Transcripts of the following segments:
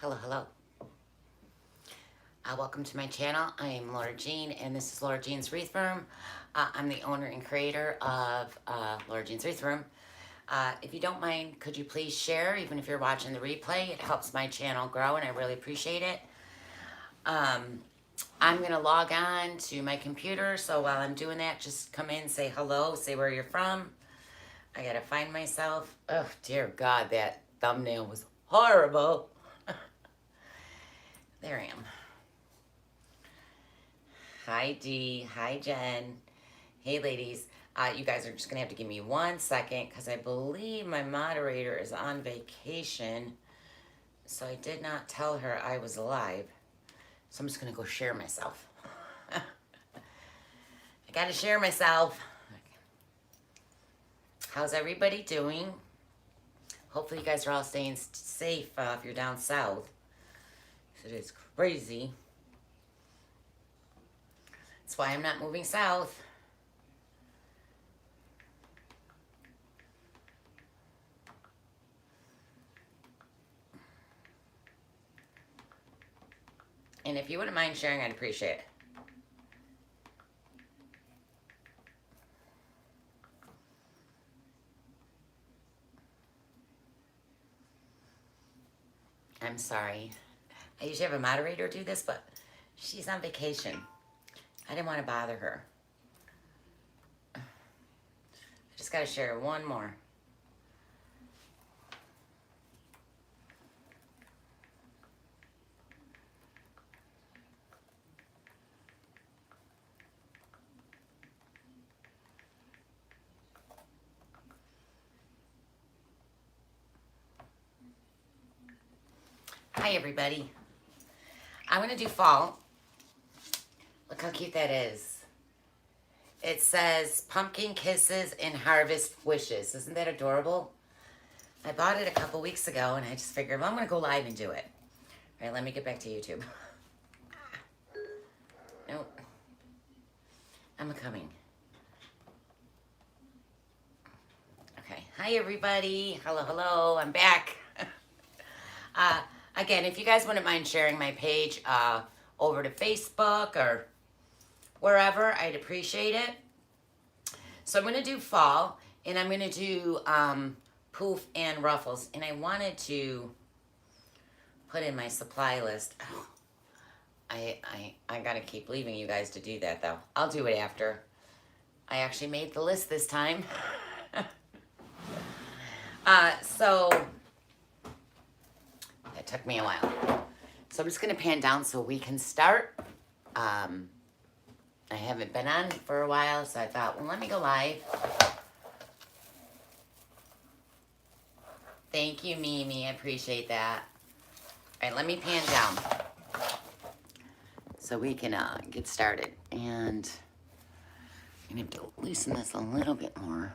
Hello. Welcome to my channel. I am Laura Jean, and this is Laura Jean's Wreath Room. I'm the owner and creator of Laura Jean's Wreath Room. If you don't mind, could you please share, even if you're watching the replay? It helps my channel grow, and I really appreciate it. I'm going to log on to my computer, so while I'm doing that, just come in, say hello, say where you're from. I got to find myself. Oh, dear God, that thumbnail was horrible. There I am. Hi, Dee. Hi, Jen. Hey, ladies. You guys are just going to have to give me 1 second because I believe my moderator is on vacation. So I did not tell her I was live. So I'm just going to go share myself. I got to share myself. Okay. How's everybody doing? Hopefully you guys are all staying safe if you're down south. It is crazy. That's why I'm not moving south. And if you wouldn't mind sharing, I'd appreciate it. I'm sorry. I usually have a moderator do this, but she's on vacation. I didn't want to bother her. I just got to share one more. Hi, everybody. I'm going to do fall. Look how cute that is. It says pumpkin kisses and harvest wishes. Isn't that adorable? I bought it a couple weeks ago and I just figured, well, I'm going to go live and do it. All right, let me get back to YouTube. Nope. I'm coming. Okay. Hi, everybody. Hello. I'm back. Again, if you guys wouldn't mind sharing my page over to Facebook or wherever, I'd appreciate it. So I'm going to do fall, and I'm going to do poof and ruffles. And I wanted to put in my supply list. Oh, I got to keep leaving you guys to do that, though. I'll do it after. I actually made the list this time. So it took me a while. So I'm just going to pan down so we can start. I haven't been on for a while, so I thought, well, let me go live. Thank you, Mimi. I appreciate that. All right, let me pan down so we can get started. And I'm going to have to loosen this a little bit more.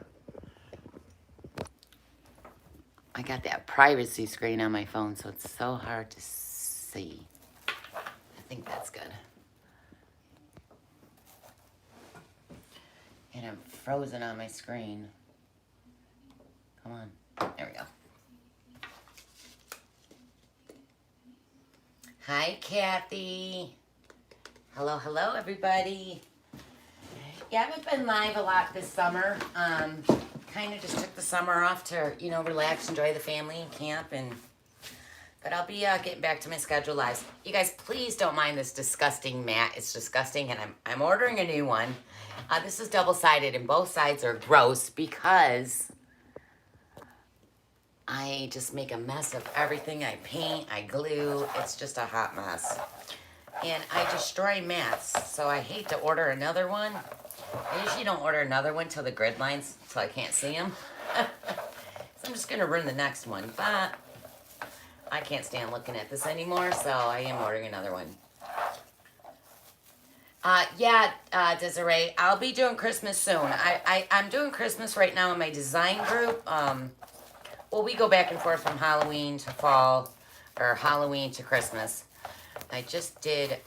I got that privacy screen on my phone, so it's so hard to see. I think that's good. And I'm frozen on my screen. Come on. There we go. Hi, Kathy. Hello, everybody. Yeah, I haven't been live a lot this summer. Kind of just took the summer off to, relax, enjoy the family and camp. But I'll be getting back to my schedule live. You guys, please don't mind this disgusting mat. It's disgusting, and I'm ordering a new one. This is double-sided, and both sides are gross because I just make a mess of everything. I paint, I glue. It's just a hot mess. And I destroy mats, so I hate to order another one. I usually don't order another one till the grid lines, so I can't see them. So I'm just going to ruin the next one, but I can't stand looking at this anymore, so I am ordering another one. Desiree, I'll be doing Christmas soon. I'm doing Christmas right now in my design group. Well, we go back and forth from Halloween to fall, or Halloween to Christmas. I just did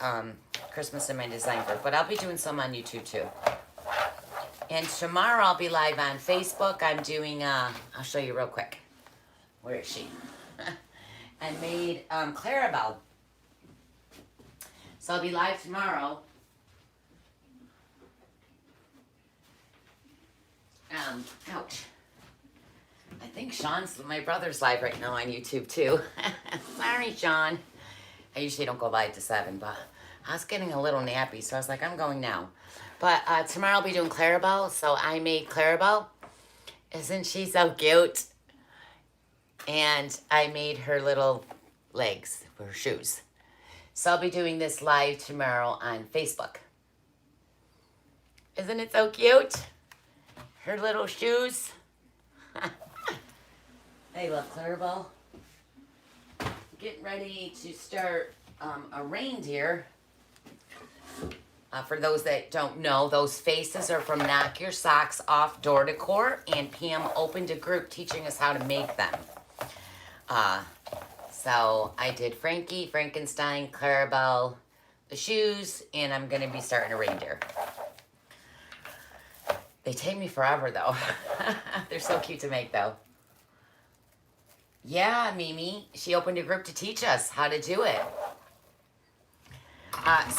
Christmas in my design group, but I'll be doing some on YouTube too. And tomorrow I'll be live on Facebook. I'm doing, I'll show you real quick. Where is she? and made Clarabelle. So I'll be live tomorrow. Ouch. I think my brother's live right now on YouTube too. Sorry, Sean. I usually don't go live to 7, but I was getting a little nappy, so I was like, I'm going now. But tomorrow I'll be doing Clarabelle, so I made Clarabelle. Isn't she so cute? And I made her little legs for her shoes. So I'll be doing this live tomorrow on Facebook. Isn't it so cute? Her little shoes. I love Clarabelle. Getting ready to start a reindeer. For those that don't know, those faces are from Knock Your Socks Off Door Decor, and Pam opened a group teaching us how to make them. So I did Frankie, Frankenstein, Clarabelle, the shoes, and I'm going to be starting a reindeer. They take me forever, though. They're so cute to make, though. Yeah, Mimi. She opened a group to teach us how to do it.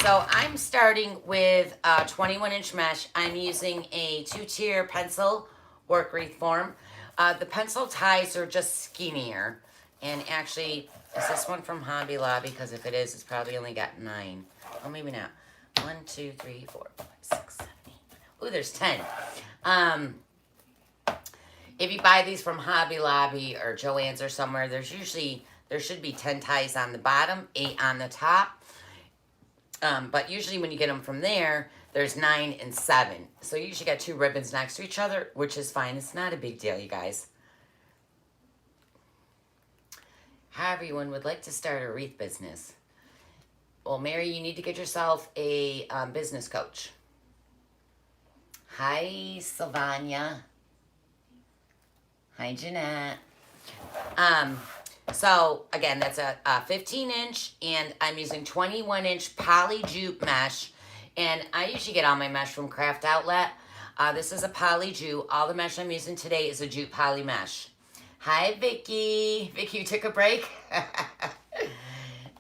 So I'm starting with 21-inch mesh. I'm using a 2-tier pencil work wreath form. The pencil ties are just skinnier. And actually, is this one from Hobby Lobby? Because if it is, it's probably only got 9. Oh, maybe not. 1, 2, 3, 4, 5, 6, 7, 8. Ooh, there's 10. If you buy these from Hobby Lobby or Joann's or somewhere, there should be 10 ties on the bottom, 8 on the top. But usually when you get them from there, there's 9 and 7. So you usually got 2 ribbons next to each other, which is fine. It's not a big deal, you guys. How everyone would like to start a wreath business. Well, Mary, you need to get yourself a business coach. Hi, Sylvania. Hi, Jeanette. So, again, that's a 15-inch, and I'm using 21-inch poly jute mesh. And I usually get all my mesh from Craft Outlet. This is a poly jute. All the mesh I'm using today is a jute poly mesh. Hi, Vicky. Vicky, you took a break?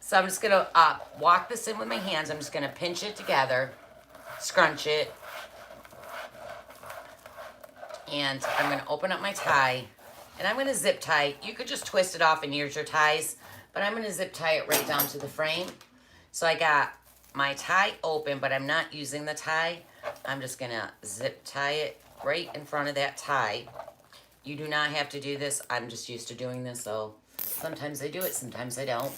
So I'm just going to walk this in with my hands. I'm just going to pinch it together, scrunch it. And I'm going to open up my tie. And I'm going to zip tie. You could just twist it off and use your ties. But I'm going to zip tie it right down to the frame. So I got my tie open, but I'm not using the tie. I'm just going to zip tie it right in front of that tie. You do not have to do this. I'm just used to doing this, so sometimes I do it, sometimes I don't.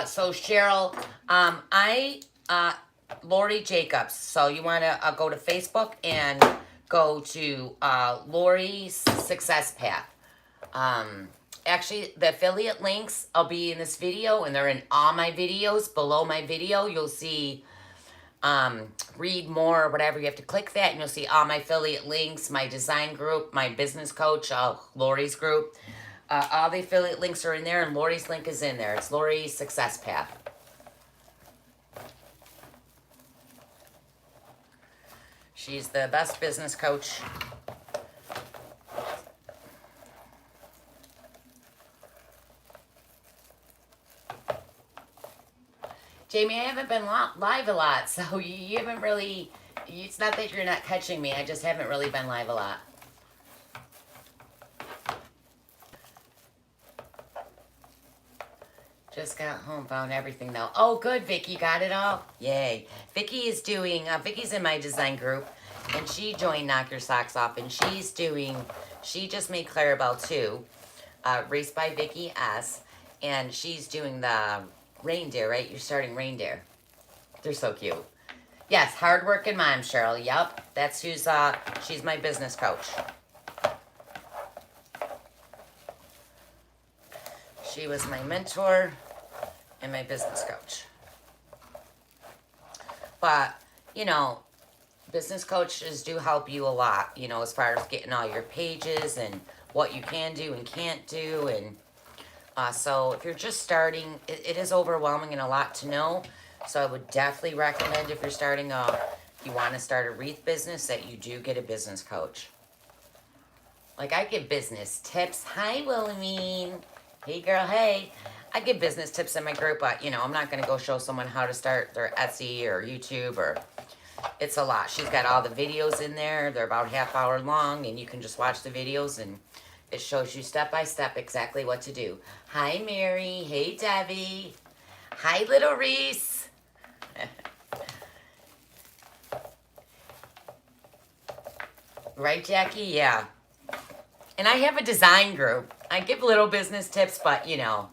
So Cheryl, Lori Jacobs. So you want to go to Facebook and go to Lori's Success Path. Actually, the affiliate links will be in this video, and they're in all my videos. Below my video, you'll see read more or whatever. You have to click that, and you'll see all my affiliate links, my design group, my business coach, Lori's group. All the affiliate links are in there, and Lori's link is in there. It's Lori's Success Path. She's the best business coach. Jamie, I haven't been live a lot, so you haven't really, it's not that you're not catching me, I just haven't really been live a lot. Just got home, found everything though. Oh, good, Vicky, got it all? Yay. Vicky is doing, Vicky's in my design group, and she joined Knock Your Socks Off, and she just made Clarabelle too, Race by Vicky S, and she's doing the reindeer, right? You're starting reindeer. They're so cute. Yes, hardworking mom, Cheryl. Yep, that's who's, she's my business coach. She was my mentor and my business coach. But, you know, business coaches do help you a lot, you know, as far as getting all your pages and what you can do and can't do. And so if you're just starting, it is overwhelming and a lot to know. So I would definitely recommend, if you're starting if you want to start a wreath business, that you do get a business coach. Like, I give business tips. Hi, Wilhelmine. Hey, girl, hey. I give business tips in my group, but, you know, I'm not going to go show someone how to start their Etsy or YouTube or... It's a lot. She's got all the videos in there. They're about half-hour long, and you can just watch the videos, and it shows you step by step exactly what to do. Hi, Mary. Hey, Debbie. Hi, little Reese. Right, Jackie? Yeah. And I have a design group. I give little business tips, but, you know,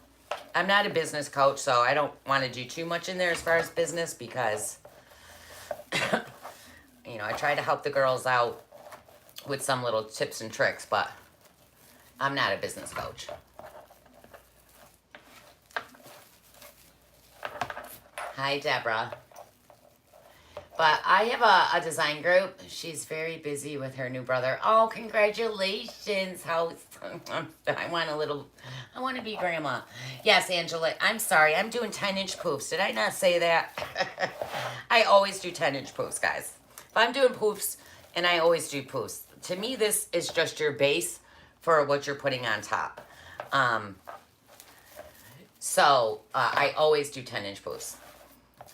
I'm not a business coach, so I don't want to do too much in there as far as business because... you know, I try to help the girls out with some little tips and tricks, but I'm not a business coach. Hi, Deborah. But I have a design group. She's very busy with her new brother. Oh, congratulations. How I want to be grandma. Yes, Angela, I'm sorry. I'm doing 10-inch poofs. Did I not say that? I always do 10-inch poofs, guys. If I'm doing poofs, and I always do poofs. To me, this is just your base for what you're putting on top. I always do 10-inch poofs.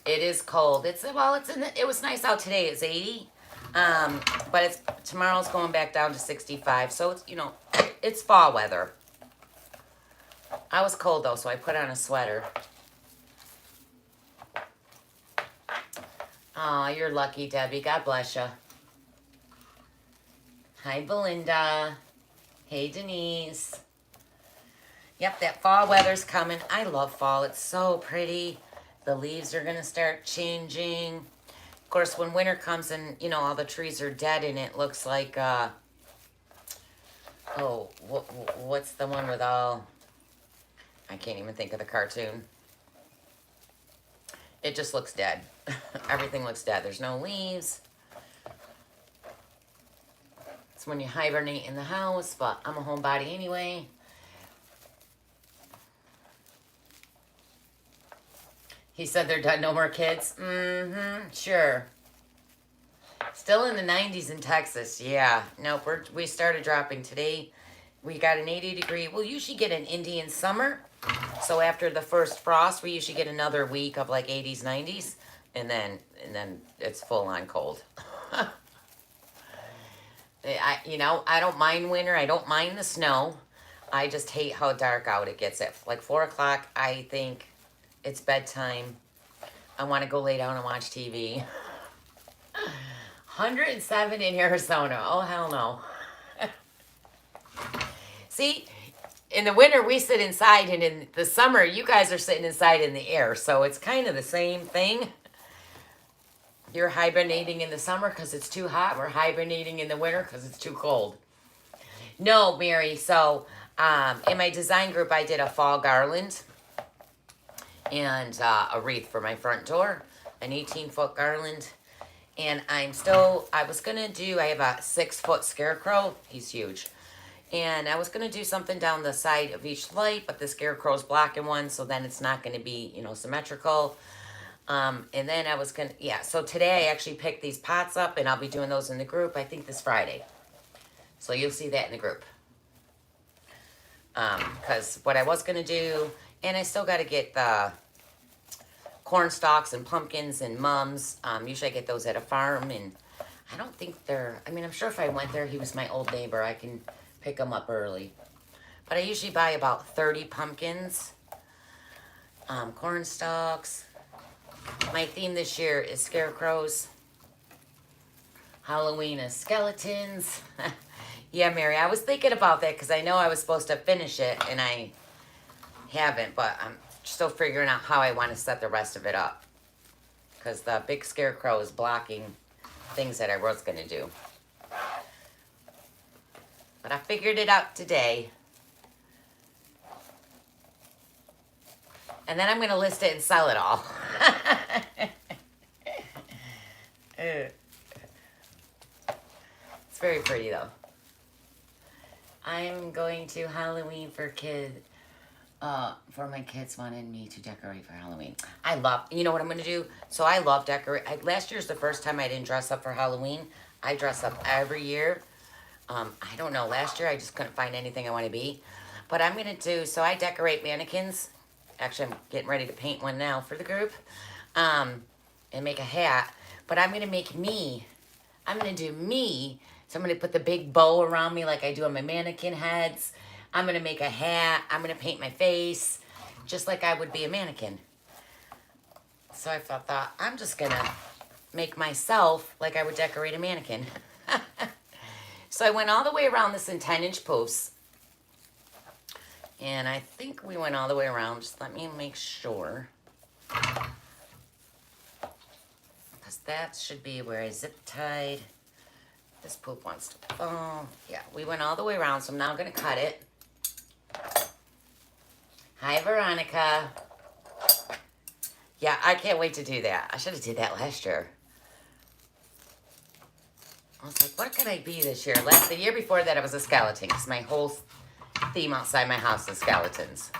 It is cold. It was nice out today. It's 80. But tomorrow's going back down to 65. So it's, you know, it's fall weather. I was cold though, so I put on a sweater. Aw, you're lucky, Debbie. God bless you. Hi, Belinda. Hey, Denise. Yep, that fall weather's coming. I love fall. It's so pretty. The leaves are going to start changing. Of course, when winter comes and, you know, all the trees are dead and it looks like, what's the one with all... I can't even think of the cartoon. It just looks dead. Everything looks dead. There's no leaves. It's when you hibernate in the house, but I'm a homebody anyway. He said they're done. No more kids? Mm-hmm. Sure. Still in the 90s in Texas. Yeah. Nope. We started dropping today. We got an 80 degree. We'll usually get an Indian summer. So after the first frost, we usually get another week of like 80s, 90s. And then it's full on cold. I don't mind winter. I don't mind the snow. I just hate how dark out it gets. At like 4 o'clock, I think it's bedtime. I want to go lay down and watch TV. 107 in Arizona. Oh, hell no. See, in the winter, we sit inside, and in the summer, you guys are sitting inside in the air. So it's kind of the same thing. You're hibernating in the summer because it's too hot. We're hibernating in the winter because it's too cold. No, Mary. So in my design group, I did a fall garland and a wreath for my front door, an 18-foot garland. And I have a 6-foot scarecrow. He's huge. And I was going to do something down the side of each light, but the scarecrow's blocking one, so then it's not going to be, you know, symmetrical. And then so today I actually picked these pots up, and I'll be doing those in the group, I think this Friday. So you'll see that in the group. Because what I was going to do, and I still got to get the corn stalks and pumpkins and mums. Usually I get those at a farm, and I don't think I'm sure if I went there, he was my old neighbor, I can pick them up early. But I usually buy about 30 pumpkins, corn stalks. My theme this year is scarecrows. Halloween is skeletons. Yeah, Mary, I was thinking about that because I know I was supposed to finish it and I haven't, but I'm still figuring out how I want to set the rest of it up because the big scarecrow is blocking things that I was going to do. But I figured it out today. And then I'm going to list it and sell it all. It's very pretty though. I'm going to Halloween for my kids wanted me to decorate for Halloween. You know what I'm going to do? So I love decorate. Last year's the first time I didn't dress up for Halloween. I dress up every year. I don't know. Last year I just couldn't find anything I want to be. But I'm going to do, so I decorate mannequins. Actually, I'm getting ready to paint one now for the group. And make a hat. But I'm going to make me. I'm going to do me. So I'm going to put the big bow around me like I do on my mannequin heads. I'm going to make a hat. I'm going to paint my face just like I would be a mannequin. So I thought, I'm just going to make myself like I would decorate a mannequin. So I went all the way around this in 10-inch poofs. And I think we went all the way around. Just let me make sure. Because that should be where I zip tied. This poof wants to fall. Yeah, we went all the way around, so I'm now going to cut it. Hi, Veronica. Yeah, I can't wait to do that. I should have did that last year. I was like, what can I be this year? The year before that, I was a skeleton, because my whole theme outside my house is skeletons.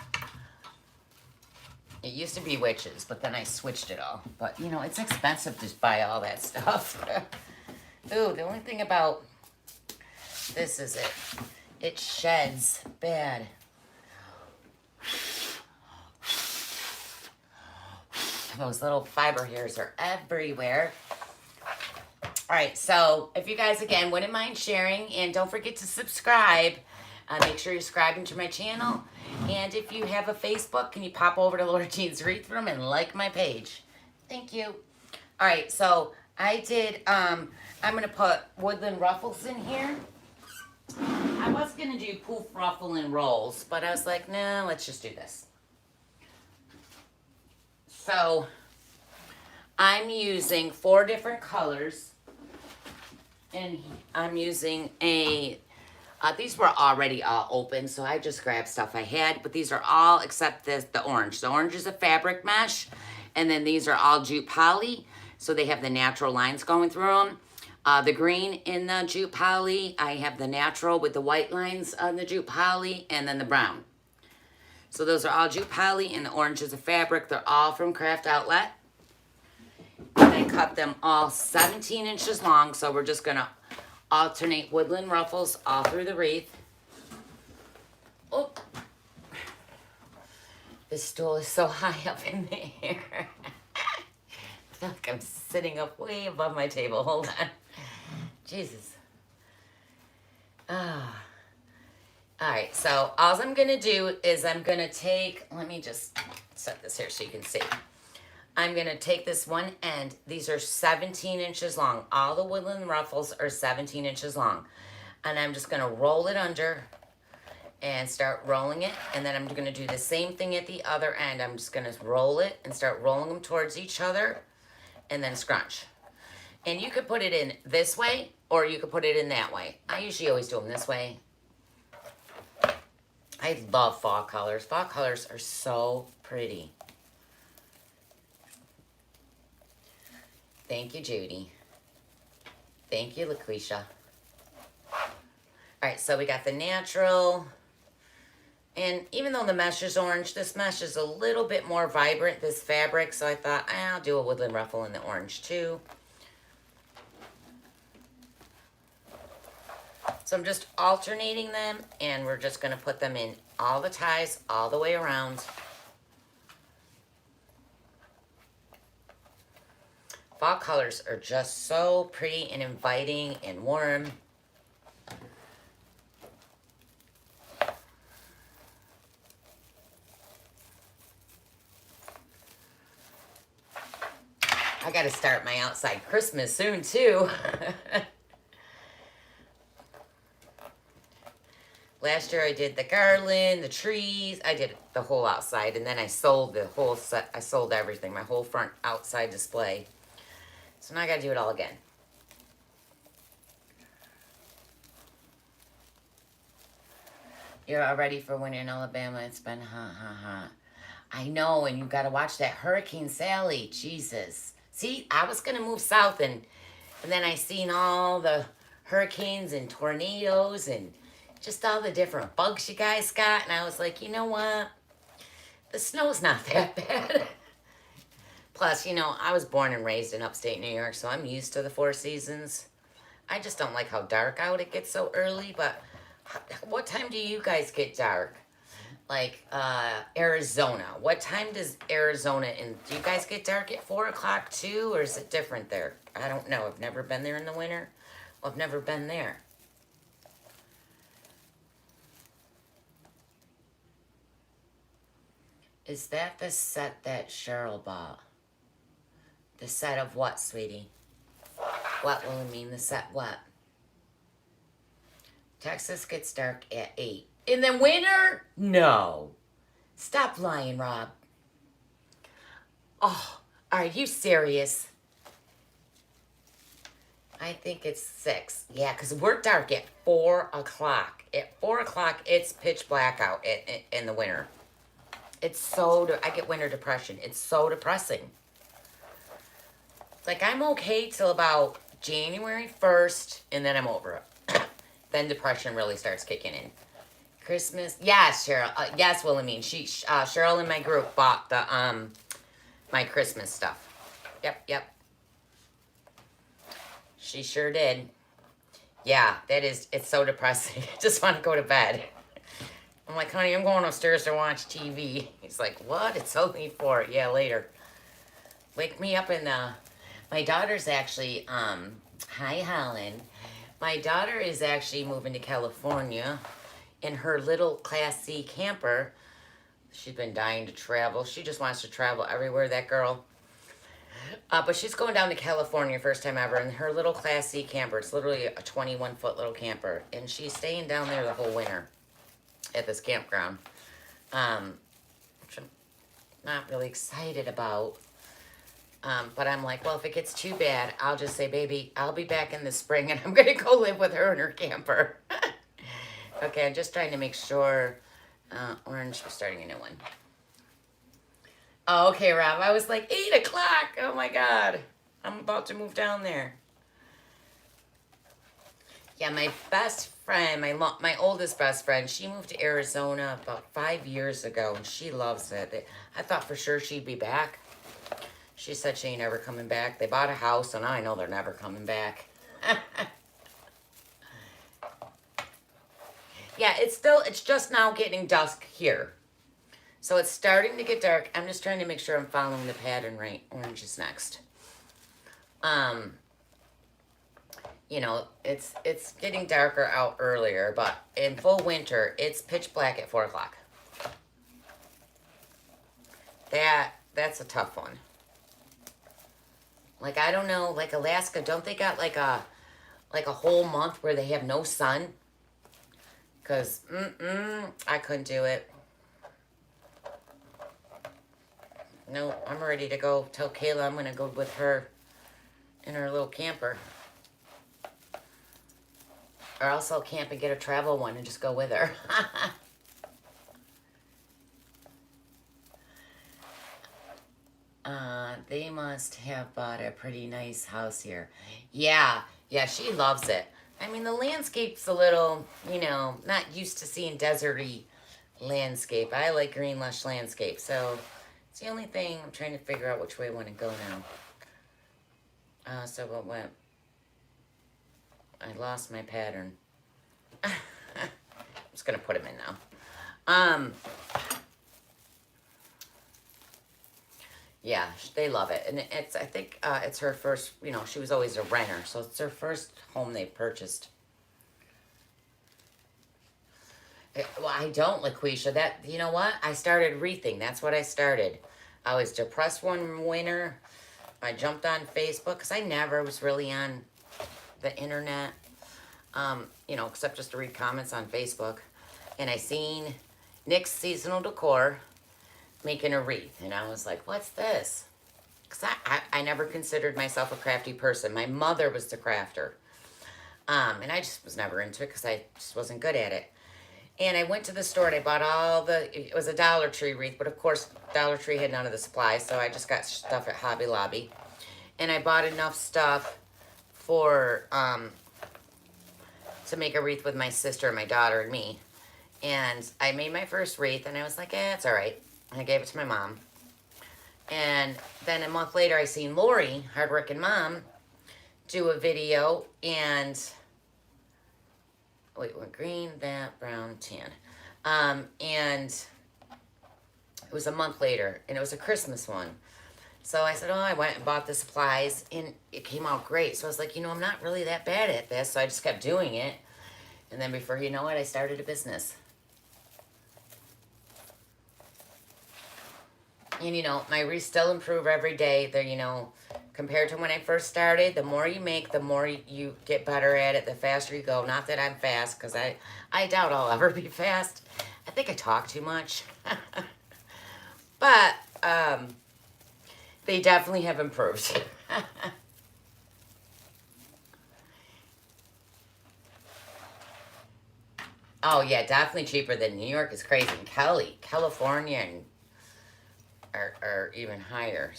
It used to be witches, but then I switched it all. But, you know, it's expensive to buy all that stuff. Ooh, the only thing about this is it sheds bad. Those little fiber hairs are everywhere. All right, so if you guys, again, wouldn't mind sharing, and don't forget to subscribe. Make sure you're subscribing to my channel. And if you have a Facebook, can you pop over to Laura Jean's Wreath Room and like my page? Thank you. All right, so I did, I'm going to put woodland ruffles in here. I was going to do poof, ruffle, and rolls, but I was like, no, let's just do this. So I'm using 4 different colors, and I'm using these were already all open, so I just grabbed stuff I had, but these are all except the orange. The orange is a fabric mesh, and then these are all jute poly, so they have the natural lines going through them. The green in the jute poly, I have the natural with the white lines on the jute poly, and then the brown. So those are all jute poly, and the orange is a fabric. They're all from Craft Outlet. And I cut them all 17 inches long, so we're just going to alternate woodland ruffles all through the wreath. Oh, this stool is so high up in the air. I feel like I'm sitting up way above my table. Hold on. Jesus. Ah. All right, so all I'm going to do is I'm going to take, let me just set this here so you can see. I'm going to take this one end. These are 17 inches long. All the woodland ruffles are 17 inches long. And I'm just going to roll it under and start rolling it. And then I'm going to do the same thing at the other end. I'm just going to roll it and start rolling them towards each other and then scrunch. And you could put it in this way or you could put it in that way. I usually always do them this way. I love fall colors. Fall colors are so pretty. Thank you, Judy. Thank you, LaQuisha. All right, so we got the natural. And even though the mesh is orange, this mesh is a little bit more vibrant, this fabric. So I thought, I'll do a woodland ruffle in the orange too. So I'm just alternating them, and we're just going to put them in all the ties all the way around. Fall colors are just so pretty and inviting and warm. I got to start my outside Christmas soon too. Last year I did the garland, the trees. I did the whole outside, and then I sold the whole set. I sold everything, my whole front outside display. So now I gotta do it all again. You're all ready for winter in Alabama. It's been hot. I know, and you gotta watch that Hurricane Sally. Jesus. See, I was gonna move south, and then I seen all the hurricanes and tornadoes and just all the different bugs you guys got, and I was like, you know what? The snow's not that bad. Plus, you know, I was born and raised in upstate New York, so I'm used to the 4 seasons. I just don't like how dark out it gets so early, but what time do you guys get dark? Like, Arizona. What time does Arizona, and do you guys get dark at 4 o'clock too, or is it different there? I don't know. I've never been there in the winter. Well, I've never been there. Is that the set that Cheryl bought? The set of what, sweetie? What will it mean? The set what? Texas gets dark at 8. In the winter? No. Stop lying, Rob. Oh, are you serious? I think it's 6. Yeah, because we're dark at 4 o'clock. At 4 o'clock, it's pitch black out in the winter. It's so, I get winter depression. It's so depressing. Like, I'm okay till about January 1st, and then I'm over it. Then depression really starts kicking in. Christmas, yes, Cheryl. Yes, Wilhelmine. Cheryl in my group bought the my Christmas stuff. Yep. She sure did. Yeah, it's so depressing. I just want to go to bed. I'm like, honey, I'm going upstairs to watch TV. He's like, what? It's only 4. Yeah, later. Wake me up in the... My daughter's actually, hi, Holland. My daughter is actually moving to California in her little Class C camper. She's been dying to travel. She just wants to travel everywhere, that girl. But she's going down to California first time ever in her little Class C camper. It's literally a 21-foot little camper. And she's staying down there the whole winter at this campground. Which I'm not really excited about. But I'm like, well, if it gets too bad, I'll just say, baby, I'll be back in the spring and I'm going to go live with her in her camper. Okay, I'm just trying to make sure. Orange, we're starting a new one. Oh, okay, Rob. I was like, 8 o'clock. Oh, my God. I'm about to move down there. Yeah, my best friend, my oldest best friend, she moved to Arizona about 5 years ago, and she loves it. I thought for sure she'd be back. She said she ain't ever coming back. They bought a house, and I know they're never coming back. Yeah, it's just now getting dusk here. So it's starting to get dark. I'm just trying to make sure I'm following the pattern right. Orange is next. You know, it's getting darker out earlier, but in full winter, it's pitch black at 4 o'clock. That's a tough one. Like, I don't know, like Alaska, don't they got like a whole month where they have no sun? Because, I couldn't do it. No, I'm ready to go tell Kayla I'm going to go with her in her little camper. Or else I'll camp and get a travel one and just go with her. They must have bought a pretty nice house here. Yeah, she loves it. I mean, the landscape's a little, you know, not used to seeing deserty landscape. I like green, lush landscape. So it's the only thing. I'm trying to figure out which way I want to go now. So what went? I lost my pattern. I'm just going to put them in now. Yeah, they love it. And I think it's her first, you know, she was always a renter. So it's her first home they purchased. Well, I don't, LaQuisha. You know what? I started wreathing. That's what I started. I was depressed one winter. I jumped on Facebook because I never was really on the internet, you know, except just to read comments on Facebook. And I seen Nick's Seasonal Decor making a wreath. And I was like, what's this? Because I never considered myself a crafty person. My mother was the crafter. And I just was never into it because I just wasn't good at it. And I went to the store and I bought it was a Dollar Tree wreath. But of course, Dollar Tree had none of the supplies. So I just got stuff at Hobby Lobby. And I bought enough stuff for, to make a wreath with my sister, my daughter, and me. And I made my first wreath and I was like, it's all right. And I gave it to my mom. And then a month later, I seen Lori, hardworking mom, do a video and, wait, what, green, that, brown, tan. And it was a month later, and it was a Christmas one. So I said, oh, I went and bought the supplies, and it came out great. So I was like, you know, I'm not really that bad at this, so I just kept doing it. And then before you know it, I started a business. And, you know, my wreaths still improve every day. They're, you know, compared to when I first started, the more you make, the more you get better at it, the faster you go. Not that I'm fast, because I doubt I'll ever be fast. I think I talk too much. But they definitely have improved. Oh, yeah, definitely cheaper than New York. Is crazy. And California, and are even higher.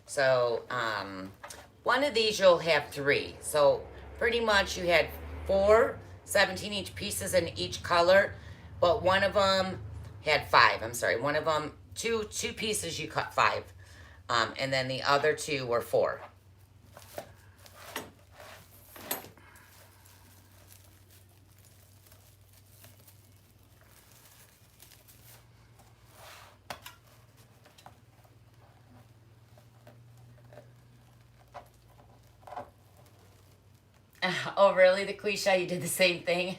So, one of these you'll have 3. So, pretty much you had 4 17 each pieces in each color, but one of them had 5. I'm sorry, one of them, two pieces you cut 5, and then the other 2 were 4. Oh, really? The cliche, you did the same thing?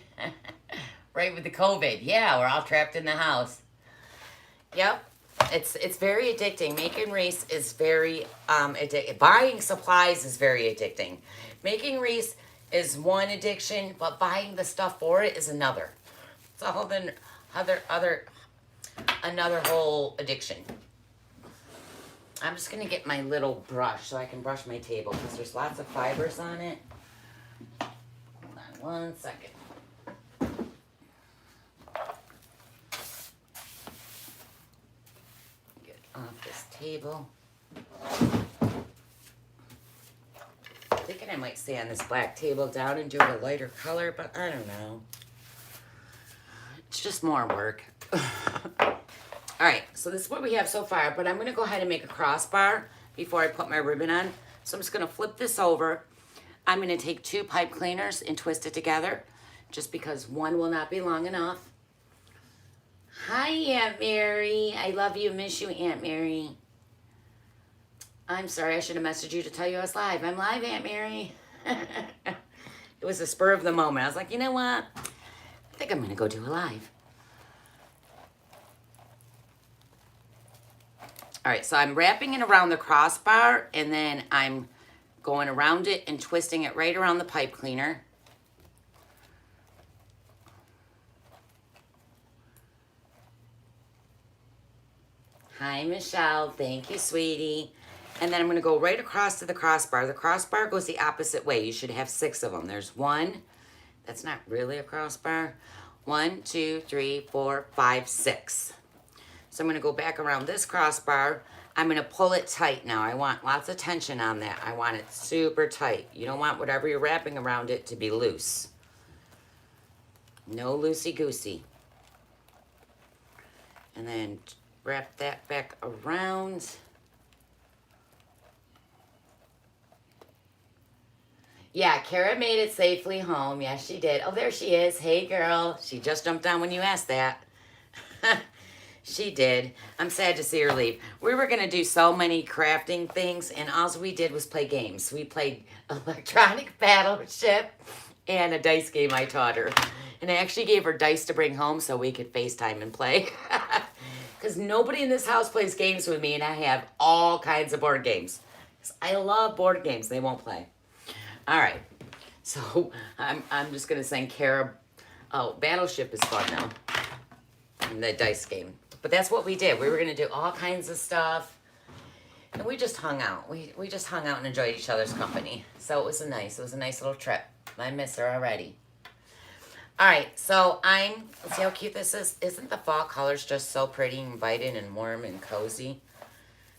Right, with the COVID. Yeah, we're all trapped in the house. Yep. It's very addicting. Making wreaths is very addicting. Buying supplies is very addicting. Making wreaths is one addiction, but buying the stuff for it is another. It's a whole another whole addiction. I'm just gonna get my little brush so I can brush my table because there's lots of fibers on it. Hold on one second. Get off this table. Thinking I might sand this black table down and do a lighter color, but I don't know. It's just more work. All right, so this is what we have so far, but I'm gonna go ahead and make a crossbar before I put my ribbon on. So I'm just gonna flip this over. I'm gonna take 2 pipe cleaners and twist it together, just because one will not be long enough. Hi, Aunt Mary. I love you, miss you, Aunt Mary. I'm sorry, I should have messaged you to tell you I was live. I'm live, Aunt Mary. It was a spur of the moment. I was like, you know what? I think I'm gonna go do a live. All right, so I'm wrapping it around the crossbar, and then I'm going around it and twisting it right around the pipe cleaner. Hi, Michelle. Thank you, sweetie. And then I'm going to go right across to the crossbar. The crossbar goes the opposite way. You should have 6 of them. There's 1. That's not really a crossbar. 1, 2, 3, 4, 5, 6. So I'm going to go back around this crossbar. I'm going to pull it tight now. I want lots of tension on that. I want it super tight. You don't want whatever you're wrapping around it to be loose. No loosey-goosey. And then wrap that back around. Yeah, Kara made it safely home. Yes, she did. Oh, there she is. Hey, girl. She just jumped on when you asked that. She did. I'm sad to see her leave. We were going to do so many crafting things, and all we did was play games. We played electronic battleship and a dice game I taught her. And I actually gave her dice to bring home so we could FaceTime and play. Because nobody in this house plays games with me, and I have all kinds of board games. I love board games. They won't play. All right. So I'm just going to send Kara. Oh, Battleship is fun now. And the dice game. But that's what we did. We were going to do all kinds of stuff. And we just hung out. We just hung out and enjoyed each other's company. So it was a nice little trip. I miss her already. All right, so let's see how cute this is. Isn't the fall colors just so pretty, inviting, and warm and cozy?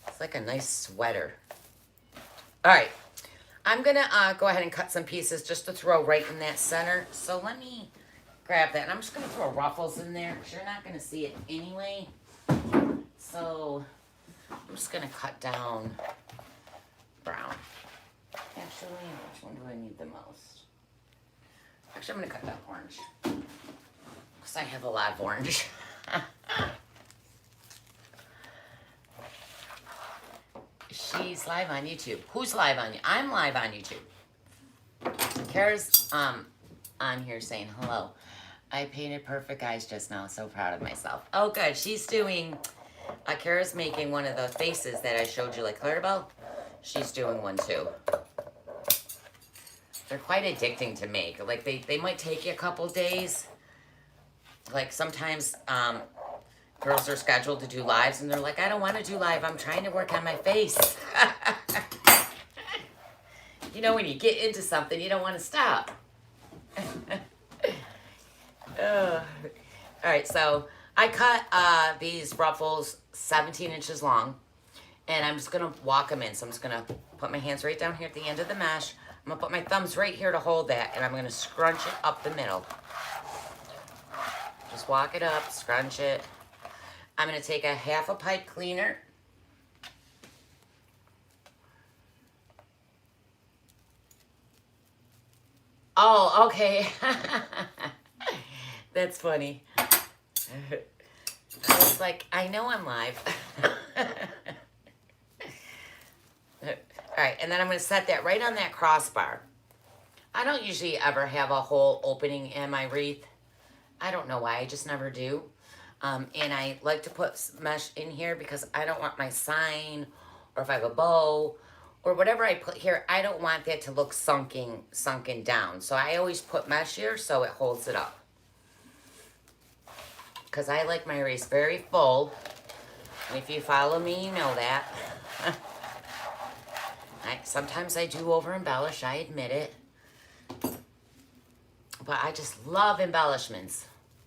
It's like a nice sweater. All right, I'm going to go ahead and cut some pieces just to throw right in that center. So let me grab that. And I'm just going to throw ruffles in there because you're not going to see it anyway. So I'm just gonna cut down brown. Actually, which one do I need the most? Actually, I'm gonna cut down orange. Because I have a lot of orange. She's live on YouTube. Who's live on you? I'm live on YouTube. Kara's on here saying hello. I painted perfect eyes just now. So proud of myself. Oh, good. She's doing... Kara's making one of the faces that I showed you, like Clarabelle. She's doing one too. They're quite addicting to make. Like they might take you a couple days. Like sometimes girls are scheduled to do lives and they're like, I don't want to do live. I'm trying to work on my face. You know, when you get into something, you don't want to stop. All right, so I cut these ruffles 17 inches long, and I'm just going to walk them in. So I'm just going to put my hands right down here at the end of the mesh. I'm going to put my thumbs right here to hold that, and I'm going to scrunch it up the middle. Just walk it up, scrunch it. I'm going to take a half a pipe cleaner. Oh, okay. That's funny. I was like, I know I'm live. All right, and then I'm going to set that right on that crossbar. I don't usually ever have a hole opening in my wreath. I don't know why, I just never do. And I like to put mesh in here because I don't want my sign, or if I have a bow, or whatever I put here, I don't want that to look sunken down. So I always put mesh here so it holds it up. Because I like my wreath very full. If you follow me, you know that. Sometimes I do over embellish, I admit it. But I just love embellishments.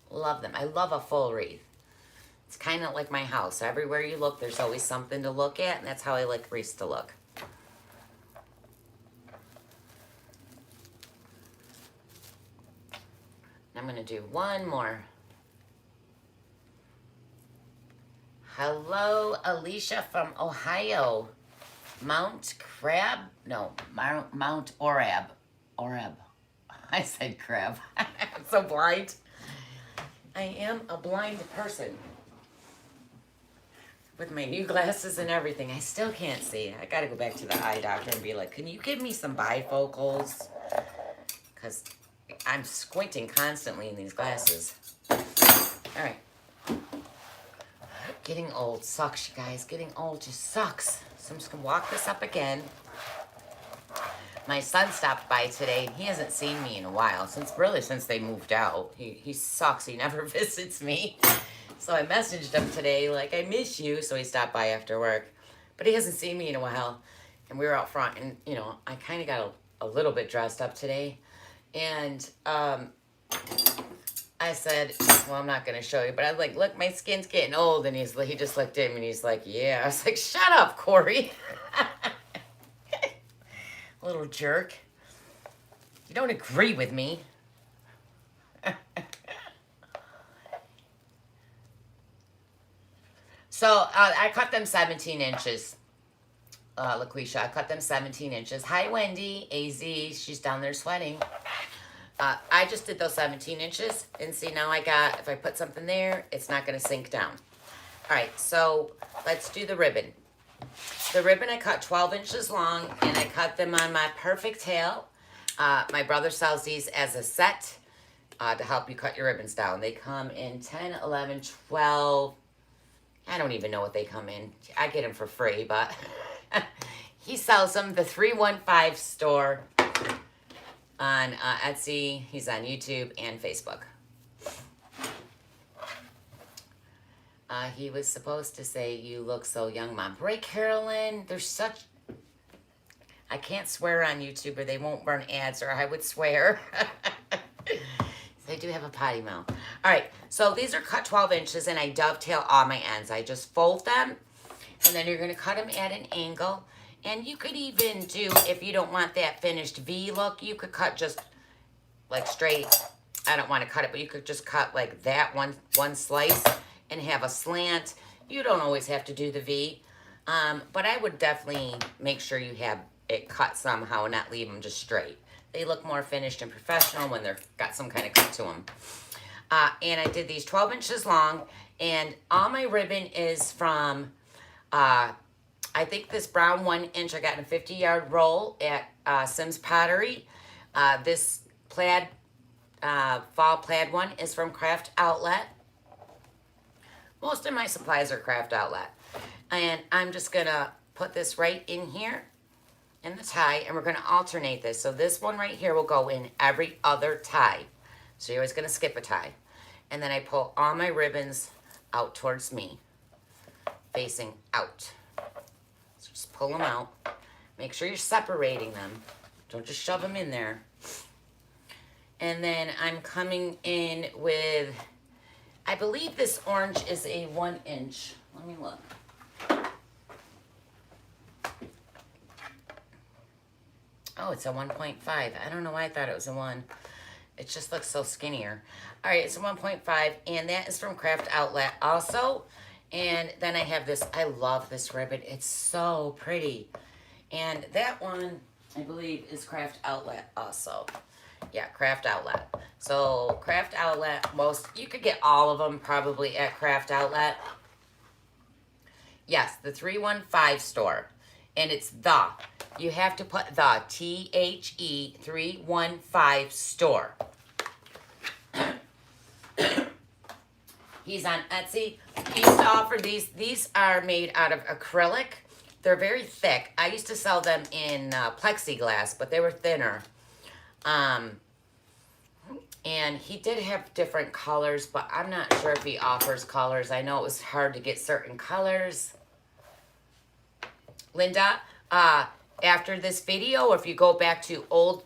Love them. I love a full wreath. It's kind of like my house. Everywhere you look, there's always something to look at, and that's how I like wreaths to look. I'm going to do one more. Hello, Alicia from Ohio. Mount Orab. Orab. I said crab. I'm so blind. I am a blind person. With my new glasses and everything, I still can't see. I gotta go back to the eye doctor and be like, can you give me some bifocals? Because I'm squinting constantly in these glasses. All right. Getting old sucks, you guys. Getting old just sucks. So I'm just gonna walk this up again. My son stopped by today. He hasn't seen me in a while, since they moved out. He sucks. He never visits me. So I messaged him today, like, I miss you. So he stopped by after work. But he hasn't seen me in a while. And we were out front, and, you know, I kind of got a little bit dressed up today. And I said, well, I'm not going to show you. But I was like, look, my skin's getting old. And he just looked at me, and he's like, yeah. I was like, shut up, Corey. Little jerk. You don't agree with me. So I cut them 17 inches. LaQuisha, I cut them 17 inches. Hi, Wendy. AZ, she's down there sweating. I just did those 17 inches. And see, now I got, if I put something there, it's not going to sink down. All right, so let's do the ribbon. The ribbon I cut 12 inches long, and I cut them on my perfect tail. My brother sells these as a set to help you cut your ribbons down. They come in 10, 11, 12. I don't even know what they come in. I get them for free, but he sells them. The 315 store on Etsy. He's on YouTube and Facebook. He was supposed to say, you look so young, Mom. Right, Carolyn? There's such... I can't swear on YouTube or they won't burn ads, or I would swear. I do have a potty mouth. All right, so these are cut 12 inches, and I dovetail all my ends. I just fold them, and then you're going to cut them at an angle. And you could even do, if you don't want that finished V look, you could cut just like straight. I don't want to cut it, but you could just cut like that one slice and have a slant. You don't always have to do the V. But I would definitely make sure you have it cut somehow and not leave them just straight. They look more finished and professional when they're got some kind of cut to them. And I did these 12 inches long, and all my ribbon is from, I think this brown 1 inch I got in a 50-yard roll at Sims Pottery. This plaid, fall plaid one is from Craft Outlet. Most of my supplies are Craft Outlet. And I'm just gonna put this right in here in the tie, and we're gonna alternate this. So this one right here will go in every other tie. So you're always gonna skip a tie. And then I pull all my ribbons out towards me, facing out. So just pull them out. Make sure you're separating them. Don't just shove them in there. And then I'm coming in with, I believe this orange is a 1 inch. Let me look. Oh, it's a 1.5. I don't know why I thought it was a 1. It just looks so skinnier. All right, it's a 1.5, and that is from Craft Outlet also. And then I have this, I love this ribbon. It's so pretty. And that one, I believe, is Craft Outlet also. Yeah, Craft Outlet. So Craft Outlet, you could get all of them probably at Craft Outlet. Yes, the 315 store. And it's the. You have to put the, THE 315 store. He's on Etsy. He used to offer these. These are made out of acrylic. They're very thick. I used to sell them in plexiglass, but they were thinner. And he did have different colors, but I'm not sure if he offers colors. I know it was hard to get certain colors. Linda, after this video, if you go back to old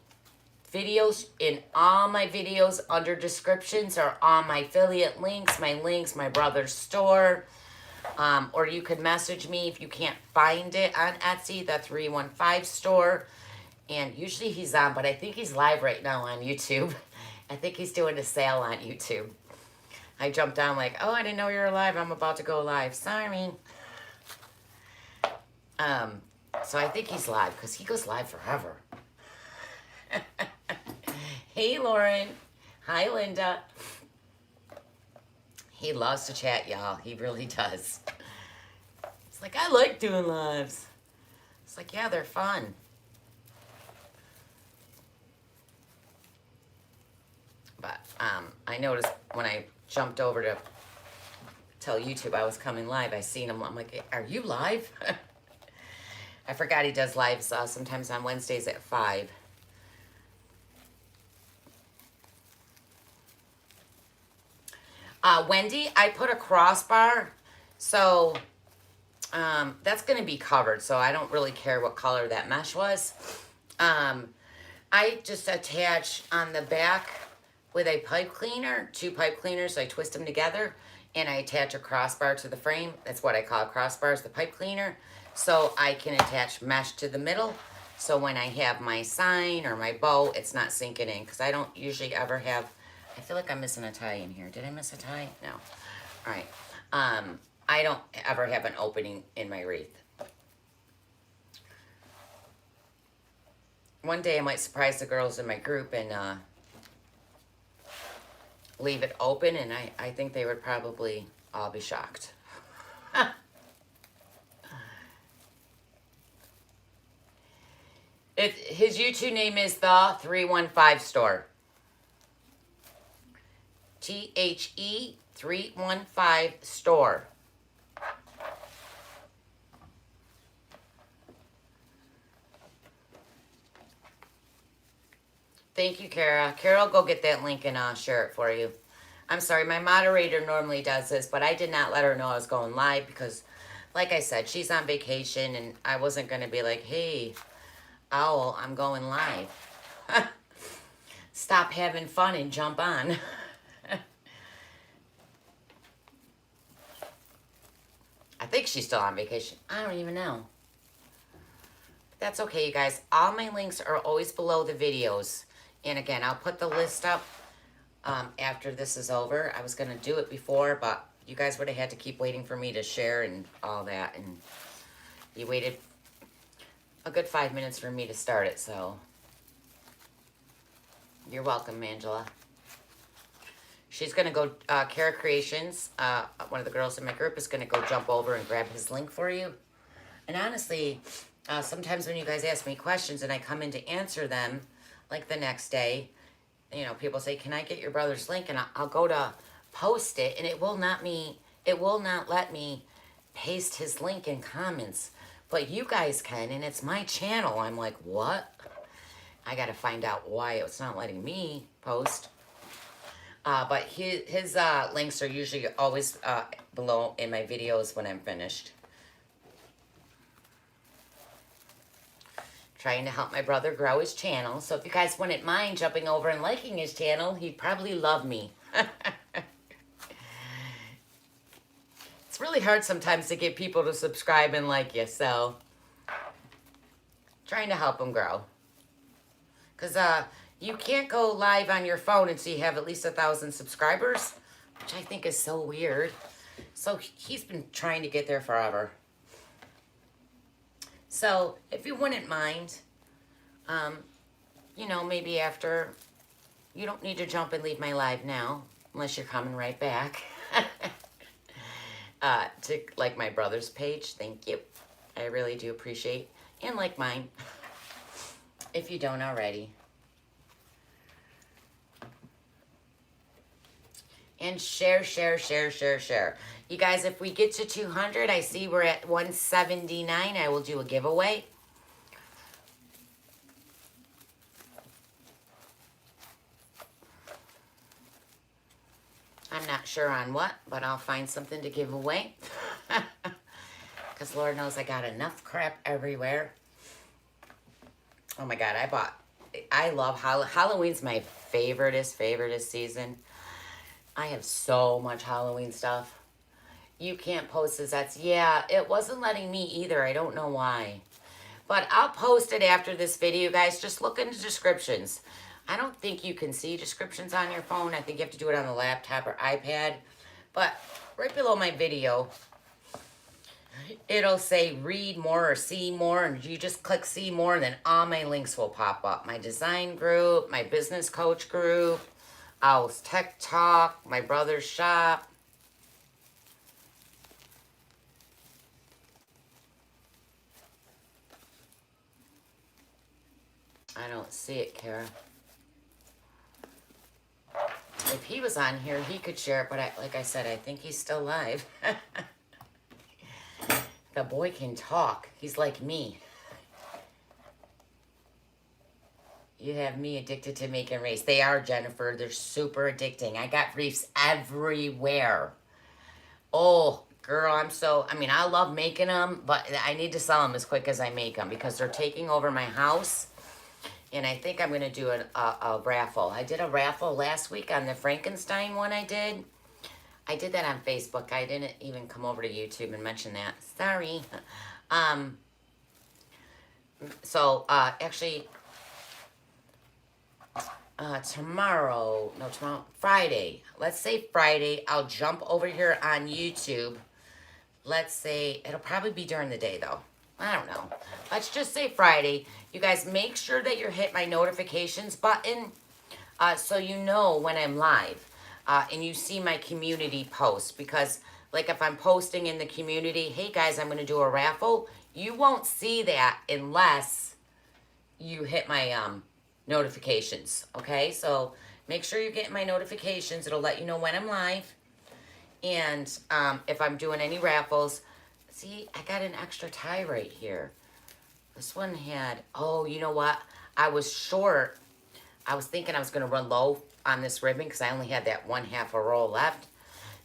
videos, in all my videos under descriptions are all my affiliate links, my brother's store, or you could message me if you can't find it on Etsy, the 315 store. And usually he's on, but I think he's live right now on YouTube. I think he's doing a sale on YouTube. I jumped on like, oh, I didn't know you were live. I'm about to go live. Sorry. So I think he's live because he goes live forever. Hey, Lauren. Hi, Linda. He loves to chat, y'all. He really does. It's like, I like doing lives. It's like, yeah, they're fun. But I noticed when I jumped over to tell YouTube I was coming live, I seen him. I'm like, are you live? I forgot he does lives sometimes on Wednesdays at 5. Wendy, I put a crossbar, so that's going to be covered, so I don't really care what color that mesh was. I just attach on the back with a pipe cleaner, 2 pipe cleaners, so I twist them together, and I attach a crossbar to the frame. That's what I call crossbars, the pipe cleaner. So I can attach mesh to the middle. So when I have my sign or my bow, it's not sinking in. Because I don't usually ever have, I feel like I'm missing a tie in here. Did I miss a tie? No. All right. I don't ever have an opening in my wreath. One day I might surprise the girls in my group and leave it open. And I think they would probably all be shocked. His YouTube name is the 315 store. THE 315 store. Thank you, Kara. Kara will go get that link and I'll share it for you. I'm sorry, my moderator normally does this, but I did not let her know I was going live because, like I said, she's on vacation and I wasn't going to be like, hey, Owl, I'm going live. Stop having fun and jump on. I think she's still on vacation. I don't even know. That's okay, you guys. All my links are always below the videos. And again, I'll put the list up after this is over. I was going to do it before, but you guys would have had to keep waiting for me to share and all that. And You waited a good 5 minutes for me to start it, so you're welcome, Angela. She's going to go, Kara Creations, one of the girls in my group is going to go jump over and grab his link for you. And honestly, sometimes when you guys ask me questions and I come in to answer them, like the next day, you know, people say, can I get your brother's link? And I'll go to post it, and it will not let me paste his link in comments. But you guys can, and it's my channel. I'm like, what? I got to find out why it's not letting me post. But his links are usually always below in my videos when I'm finished. Trying to help my brother grow his channel. So if you guys wouldn't mind jumping over and liking his channel, he'd probably love me. It's really hard sometimes to get people to subscribe and like you, so trying to help him grow. Because you can't go live on your phone until you have at least 1,000 subscribers, which I think is so weird. So he's been trying to get there forever. So if you wouldn't mind, you know, maybe after, you don't need to jump and leave my live now, unless you're coming right back. To like my brother's page, thank you. I really do appreciate, and like mine, if you don't already. And share. You guys, if we get to 200, I see we're at 179, I will do a giveaway. I'm not sure on what, but I'll find something to give away. Because Lord knows I got enough crap everywhere. Oh my God, I love Halloween's my favoriteest season. I have so much Halloween stuff. You can't post this. Yeah, it wasn't letting me either. I don't know why. But I'll post it after this video, guys. Just look in the descriptions. I don't think you can see descriptions on your phone. I think you have to do it on the laptop or iPad. But right below my video, it'll say read more or see more. And you just click see more, and then all my links will pop up. My design group, my business coach group, Owl's Tech Talk, my brother's shop. I don't see it, Kara. If he was on here, he could share it, but like I said, I think he's still live. The boy can talk. He's like me. You have me addicted to making wreaths. They are, Jennifer. They're super addicting. I got wreaths everywhere. Oh, girl, I love making them, but I need to sell them as quick as I make them because they're taking over my house. And I think I'm going to do a raffle. I did a raffle last week on the Frankenstein one I did. I did that on Facebook. I didn't even come over to YouTube and mention that. Sorry. Actually, Friday. Let's say Friday, I'll jump over here on YouTube. Let's say, it'll probably be during the day though. I don't know. Let's just say Friday. You guys make sure that you hit my notifications button so you know when I'm live and you see my community post. Because like if I'm posting in the community, hey guys, I'm going to do a raffle, you won't see that unless you hit my notifications. Okay, so make sure you're getting my notifications. It'll let you know when I'm live. And if I'm doing any raffles, see, I got an extra tie right here. This one had, oh, you know what? I was short. I was thinking I was going to run low on this ribbon because I only had that 1/2 a roll left.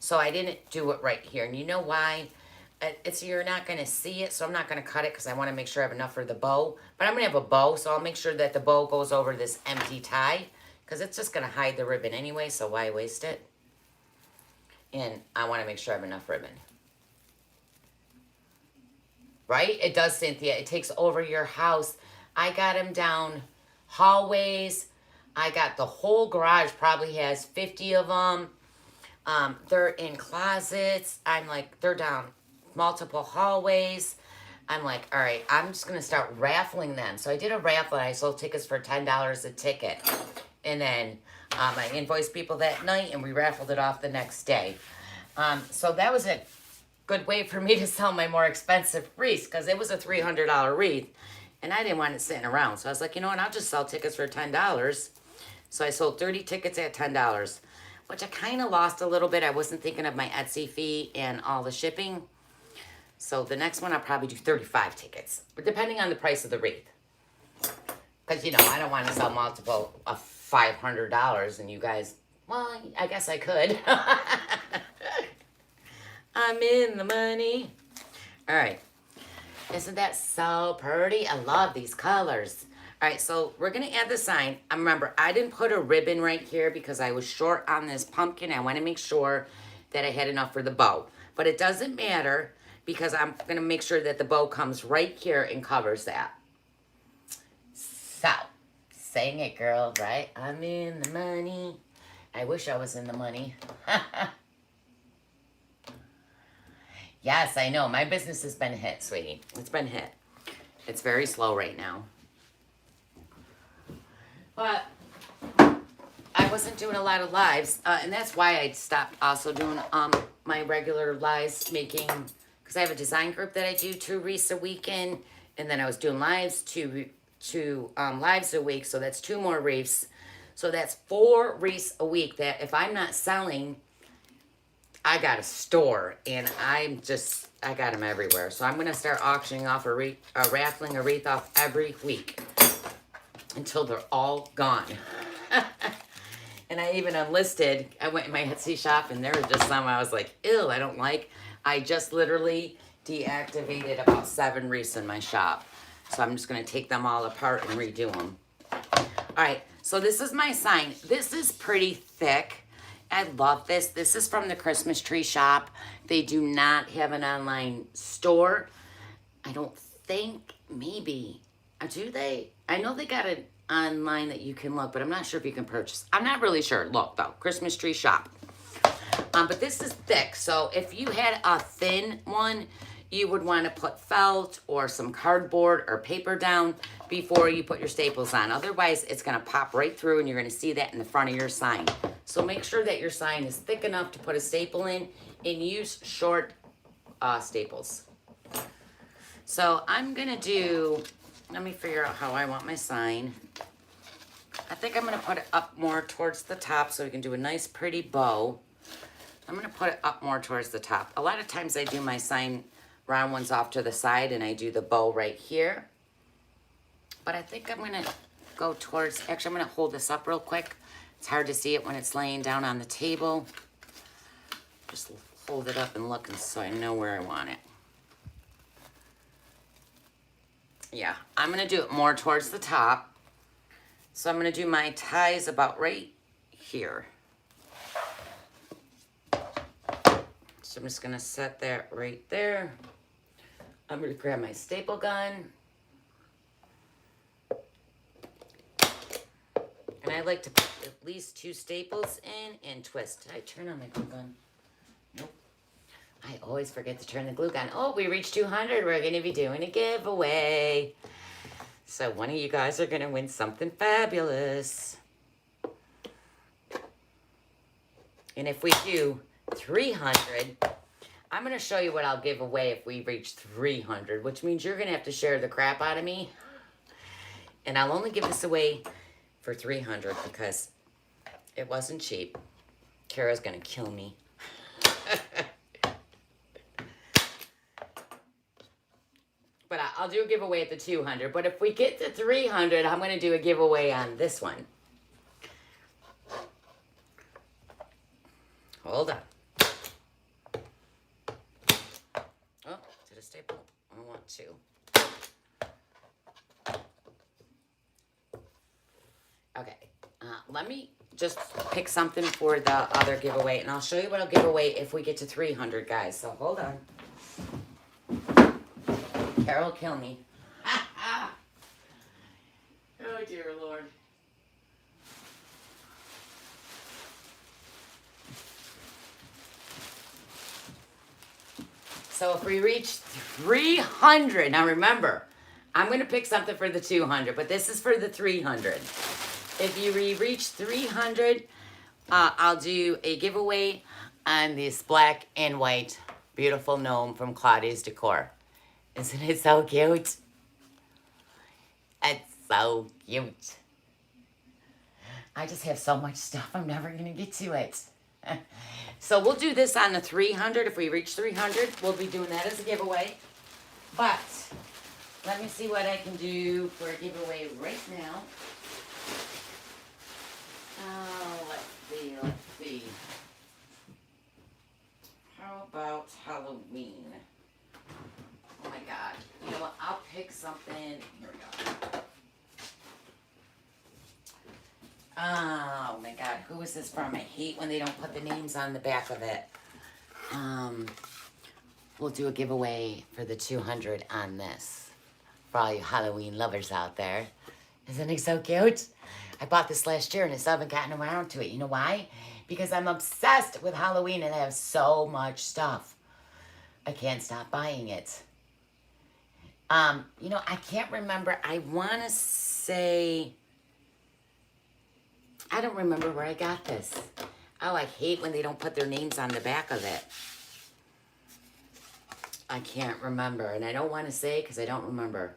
So I didn't do it right here. And you know why? You're not going to see it, so I'm not going to cut it because I want to make sure I have enough for the bow. But I'm going to have a bow, so I'll make sure that the bow goes over this empty tie because it's just going to hide the ribbon anyway, so why waste it? And I want to make sure I have enough ribbon. Right? It does, Cynthia. It takes over your house. I got them down hallways. I got the whole garage probably has 50 of them. They're in closets. They're down multiple hallways. I'm like, all right, I'm just going to start raffling them. So I did a raffle and I sold tickets for $10 a ticket. And then I invoiced people that night and we raffled it off the next day. So that was a good way for me to sell my more expensive wreaths because it was a $300 wreath. And I didn't want it sitting around. So I was like, you know what, I'll just sell tickets for $10. So I sold 30 tickets at $10, which I kind of lost a little bit. I wasn't thinking of my Etsy fee and all the shipping. So the next one, I'll probably do 35 tickets, depending on the price of the wreath. Because, you know, I don't want to sell multiple of $500 and you guys, well, I guess I could. I'm in the money. All right. Isn't that so pretty? I love these colors. All right, so we're going to add the sign. Remember, I didn't put a ribbon right here because I was short on this pumpkin. I want to make sure that I had enough for the bow. But it doesn't matter because I'm going to make sure that the bow comes right here and covers that. So, sing it, girl, right? I'm in the money. I wish I was in the money. Yes, I know. My business has been hit, sweetie. It's been hit. It's very slow right now. But I wasn't doing a lot of lives. And that's why I stopped also doing my regular lives making... Because I have a design group that I do 2 wreaths a weekend. And then I was doing lives, two lives a week. So that's 2 more wreaths. So that's 4 wreaths a week that if I'm not selling... I got a store, and I got them everywhere. So I'm going to start auctioning off raffling a wreath off every week until they're all gone. And I even unlisted, I went in my Etsy shop, and there were just some I was like, ew, I don't like. I just literally deactivated about 7 wreaths in my shop. So I'm just going to take them all apart and redo them. All right, so this is my sign. This is pretty thick. I love this. This is from the Christmas tree shop. They do not have an online store. I don't think, maybe. Do they? I know they got it online that you can look, but I'm not sure if you can purchase. I'm not really sure. Look, though. Christmas tree shop. But this is thick. So if you had a thin one, you would want to put felt or some cardboard or paper down before you put your staples on. Otherwise, it's going to pop right through and you're going to see that in the front of your sign. So make sure that your sign is thick enough to put a staple in and use short staples. So I'm going to do, let me figure out how I want my sign. I think I'm going to put it up more towards the top so we can do a nice pretty bow. I'm going to put it up more towards the top. A lot of times I do my sign round ones off to the side and I do the bow right here. But I think I'm going to go towards, actually I'm going to hold this up real quick. It's hard to see it when it's laying down on the table. Just hold it up and look so I know where I want it. Yeah, I'm going to do it more towards the top. So I'm going to do my ties about right here. So I'm just going to set that right there. I'm going to grab my staple gun. And I like to put at least 2 staples in and twist. Did I turn on my glue gun? Nope. I always forget to turn the glue gun. Oh, we reached 200. We're going to be doing a giveaway. So one of you guys are going to win something fabulous. And if we do 300, I'm going to show you what I'll give away if we reach 300, which means you're going to have to share the crap out of me. And I'll only give this away for 300 because it wasn't cheap. Kara's going to kill me. But I'll do a giveaway at the 200. But if we get to 300, I'm going to do a giveaway on this one. Hold on. Oh, did a staple? I want to. Okay, let me just pick something for the other giveaway, and I'll show you what I'll give away if we get to 300, guys. So hold on. Carol, kill me. Oh, dear Lord. So if we reach 300, now remember, I'm going to pick something for the 200, but this is for the 300. If you reach 300, I'll do a giveaway on this black and white beautiful gnome from Claudia's Decor. Isn't it so cute? It's so cute. I just have so much stuff, I'm never going to get to it. So we'll do this on the 300. If we reach 300, we'll be doing that as a giveaway. But let me see what I can do for a giveaway right now. Oh, let's see. How about Halloween? Oh my God. You know what? I'll pick something. Here we go. Oh my God. Who is this from? I hate when they don't put the names on the back of it. We'll do a giveaway for the 200 on this. For all you Halloween lovers out there. Isn't it so cute? I bought this last year and I still haven't gotten around to it. You know why? Because I'm obsessed with Halloween and I have so much stuff. I can't stop buying it. You know, I can't remember. I want to say, I don't remember where I got this. Oh, I hate when they don't put their names on the back of it. I can't remember. And I don't want to say because I don't remember.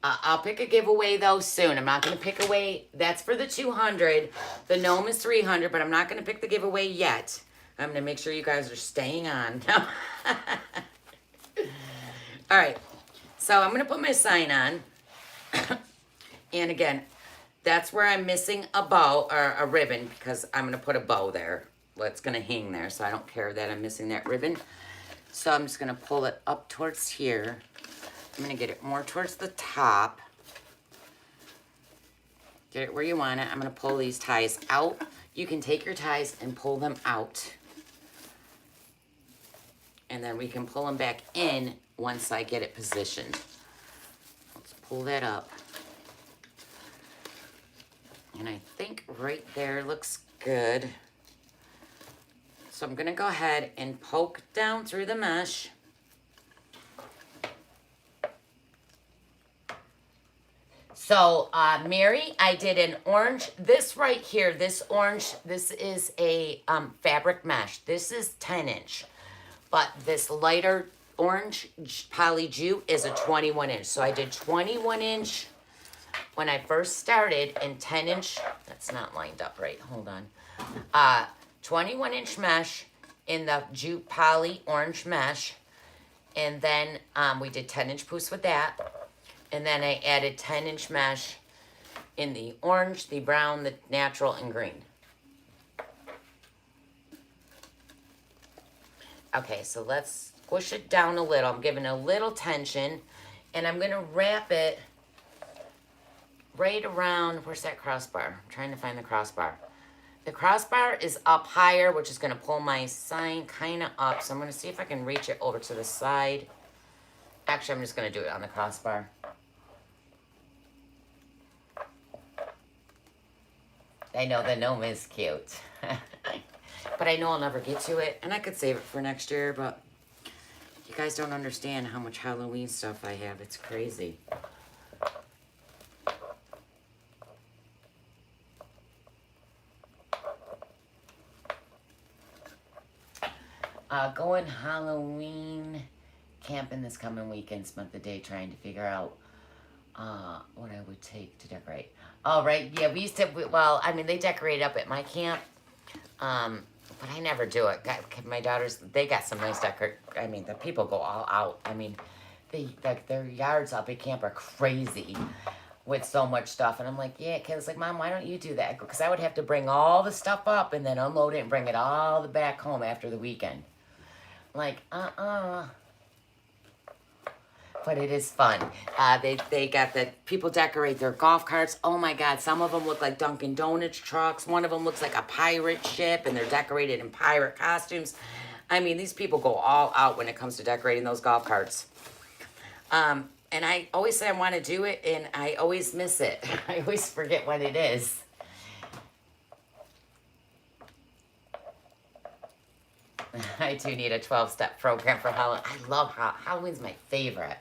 I'll pick a giveaway, though, soon. I'm not going to pick away. That's for the 200. The gnome is 300, but I'm not going to pick the giveaway yet. I'm going to make sure you guys are staying on. All right. So I'm going to put my sign on. And again, that's where I'm missing a bow or a ribbon because I'm going to put a bow there. Well, it's going to hang there, so I don't care that I'm missing that ribbon. So I'm just going to pull it up towards here. I'm going to get it more towards the top. Get it where you want it. I'm going to pull these ties out. You can take your ties and pull them out. And then we can pull them back in once I get it positioned. Let's pull that up. And I think right there looks good. So I'm going to go ahead and poke down through the mesh. So, Mary, I did an orange. This right here, this orange, this is a fabric mesh. This is 10 inch. But this lighter orange poly jute is a 21 inch. So I did 21 inch when I first started and 10 inch. That's not lined up right. Hold on. 21 inch mesh in the jute poly orange mesh. And then we did 10 inch poofs with that. And then I added 10 inch mesh in the orange, the brown, the natural, and green. Okay, so let's squish it down a little. I'm giving a little tension. And I'm going to wrap it right around, where's that crossbar? I'm trying to find the crossbar. The crossbar is up higher, which is going to pull my sign kind of up. So I'm going to see if I can reach it over to the side. Actually, I'm just going to do it on the crossbar. I know the gnome is cute. But I know I'll never get to it. And I could save it for next year, but you guys don't understand how much Halloween stuff I have. It's crazy. Going Halloween camping this coming weekend. Spent the day trying to figure out what I would take to decorate. Oh, right. Yeah, we used to, well, I mean, they decorate up at my camp. But I never do it. My daughters, they got some nice decor. I mean, the people go all out. I mean, their yards up at camp are crazy with so much stuff. And I'm like, yeah, kids, like, Mom, why don't you do that? Because I would have to bring all the stuff up and then unload it and bring it all back home after the weekend. Like, But it is fun. They got the people decorate their golf carts. Oh my God, some of them look like Dunkin' Donuts trucks. One of them looks like a pirate ship and they're decorated in pirate costumes. I mean, these people go all out when it comes to decorating those golf carts. And I always say I want to do it and I always miss it. I always forget what it is. I do need a 12-step program for Halloween. I love Halloween's my favorite.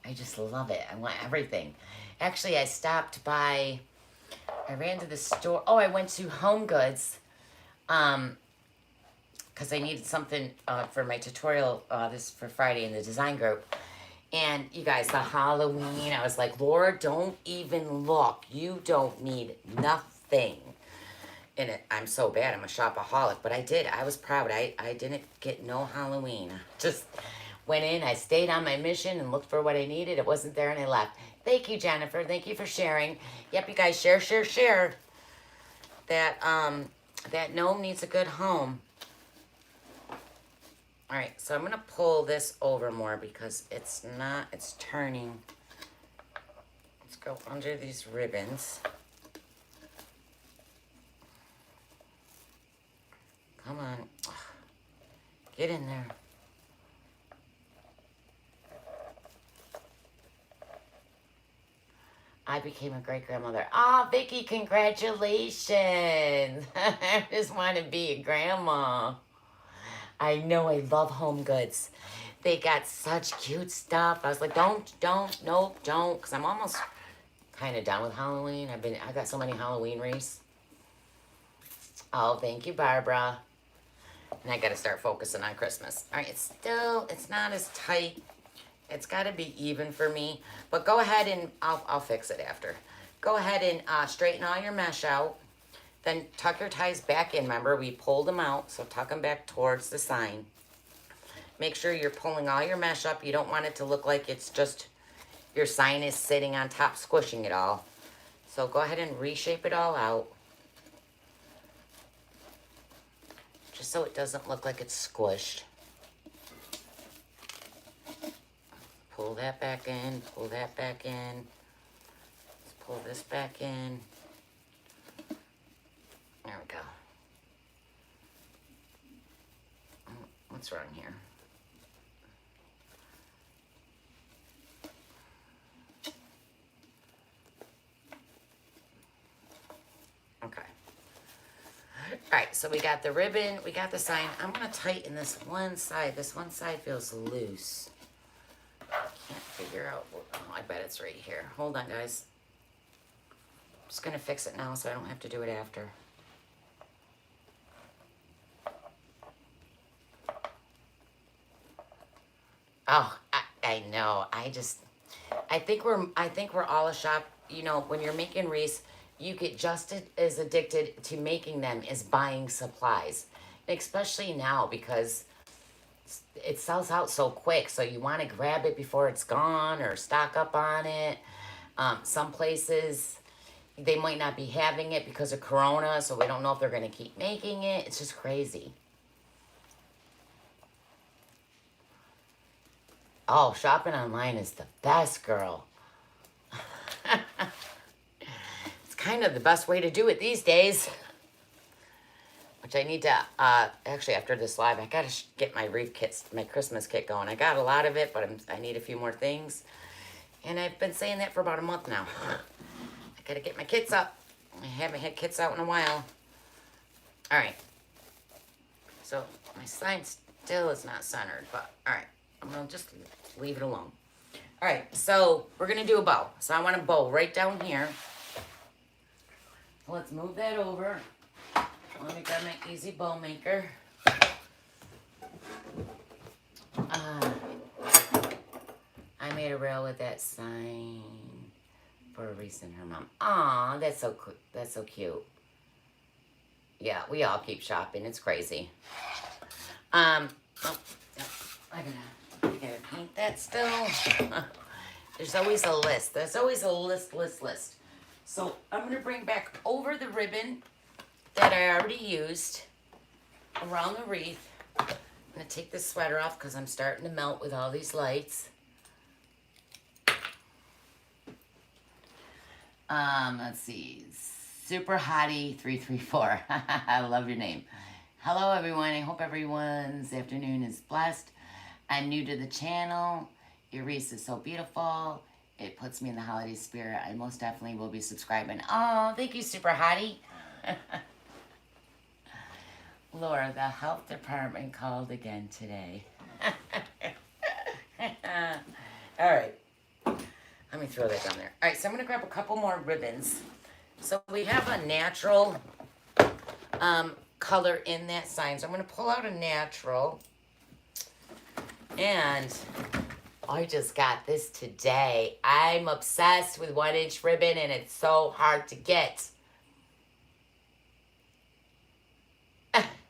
I just love it. I want everything. Actually, I stopped by, I ran to the store. Oh, I went to Home Goods because I needed something for my tutorial this for Friday in the design group. And you guys, the Halloween, I was like, Laura, don't even look. You don't need nothing in it. I'm so bad. I'm a shopaholic, but I did. I was proud. I didn't get no Halloween. Just went in. I stayed on my mission and looked for what I needed. It wasn't there, and I left. Thank you, Jennifer. Thank you for sharing. Yep, you guys, share, share, share. That that gnome needs a good home. All right, so I'm gonna pull this over more because it's turning. Let's go under these ribbons. Come on, get in there. I became a great-grandmother. Ah, Vicky, congratulations. I just want to be a grandma. I know, I love Home Goods. They got such cute stuff. I was like, nope, don't. Because I'm almost kind of done with Halloween. I got so many Halloween wreaths. Oh, thank you, Barbara. And I got to start focusing on Christmas. All right, it's not as tight. It's got to be even for me. But go ahead and, I'll fix it after. Go ahead and straighten all your mesh out. Then tuck your ties back in. Remember, we pulled them out, so tuck them back towards the sign. Make sure you're pulling all your mesh up. You don't want it to look like it's just your sign is sitting on top, squishing it all. So go ahead and reshape it all out. Just so it doesn't look like it's squished. Pull that back in, pull that back in. Let's pull this back in. There we go. What's wrong here? Okay. All right, so we got the ribbon, we got the sign. I'm gonna tighten this one side. This one side feels loose. Can't figure out, oh, I bet it's right here. Hold on, guys. I'm just gonna fix it now so I don't have to do it after. Oh, I know. I think we're all a shop. You know, when you're making wreaths, you get just as addicted to making them as buying supplies, especially now because it sells out so quick. So you want to grab it before it's gone or stock up on it. Some places they might not be having it because of Corona, so we don't know if they're going to keep making it. It's just crazy. Oh, shopping online is the best, girl. It's kind of the best way to do it these days. Which I need to, actually after this live, I got to get my wreath kits, my Christmas kit going. I got a lot of it, but I need a few more things. And I've been saying that for about a month now. I got to get my kits up. I haven't had kits out in a while. All right. So my sign still is not centered, but all right. I'm going to just leave it alone. All right, so we're going to do a bow. So I want a bow right down here. Let's move that over. Let me grab my easy bow maker. I made a rail with that sign for Reese and her mom. Aw, that's so cool. That's so cute. Yeah, we all keep shopping. It's crazy. Oh, I gotta paint that still. There's always a list. There's always a list. So I'm gonna bring back over the ribbon that I already used around the wreath. I'm gonna take this sweater off because I'm starting to melt with all these lights. Let's see. Super Hottie 334. I love your name. Hello everyone. I hope everyone's afternoon is blessed. I'm new to the channel. Your wreath is so beautiful. It puts me in the holiday spirit. I most definitely will be subscribing. Oh, thank you, Super Hottie. Laura, the health department called again today. All right. Let me throw that down there. All right, so I'm going to grab a couple more ribbons. So we have a natural color in that sign. So I'm going to pull out a natural. And I just got this today. I'm obsessed with 1-inch ribbon, and it's so hard to get.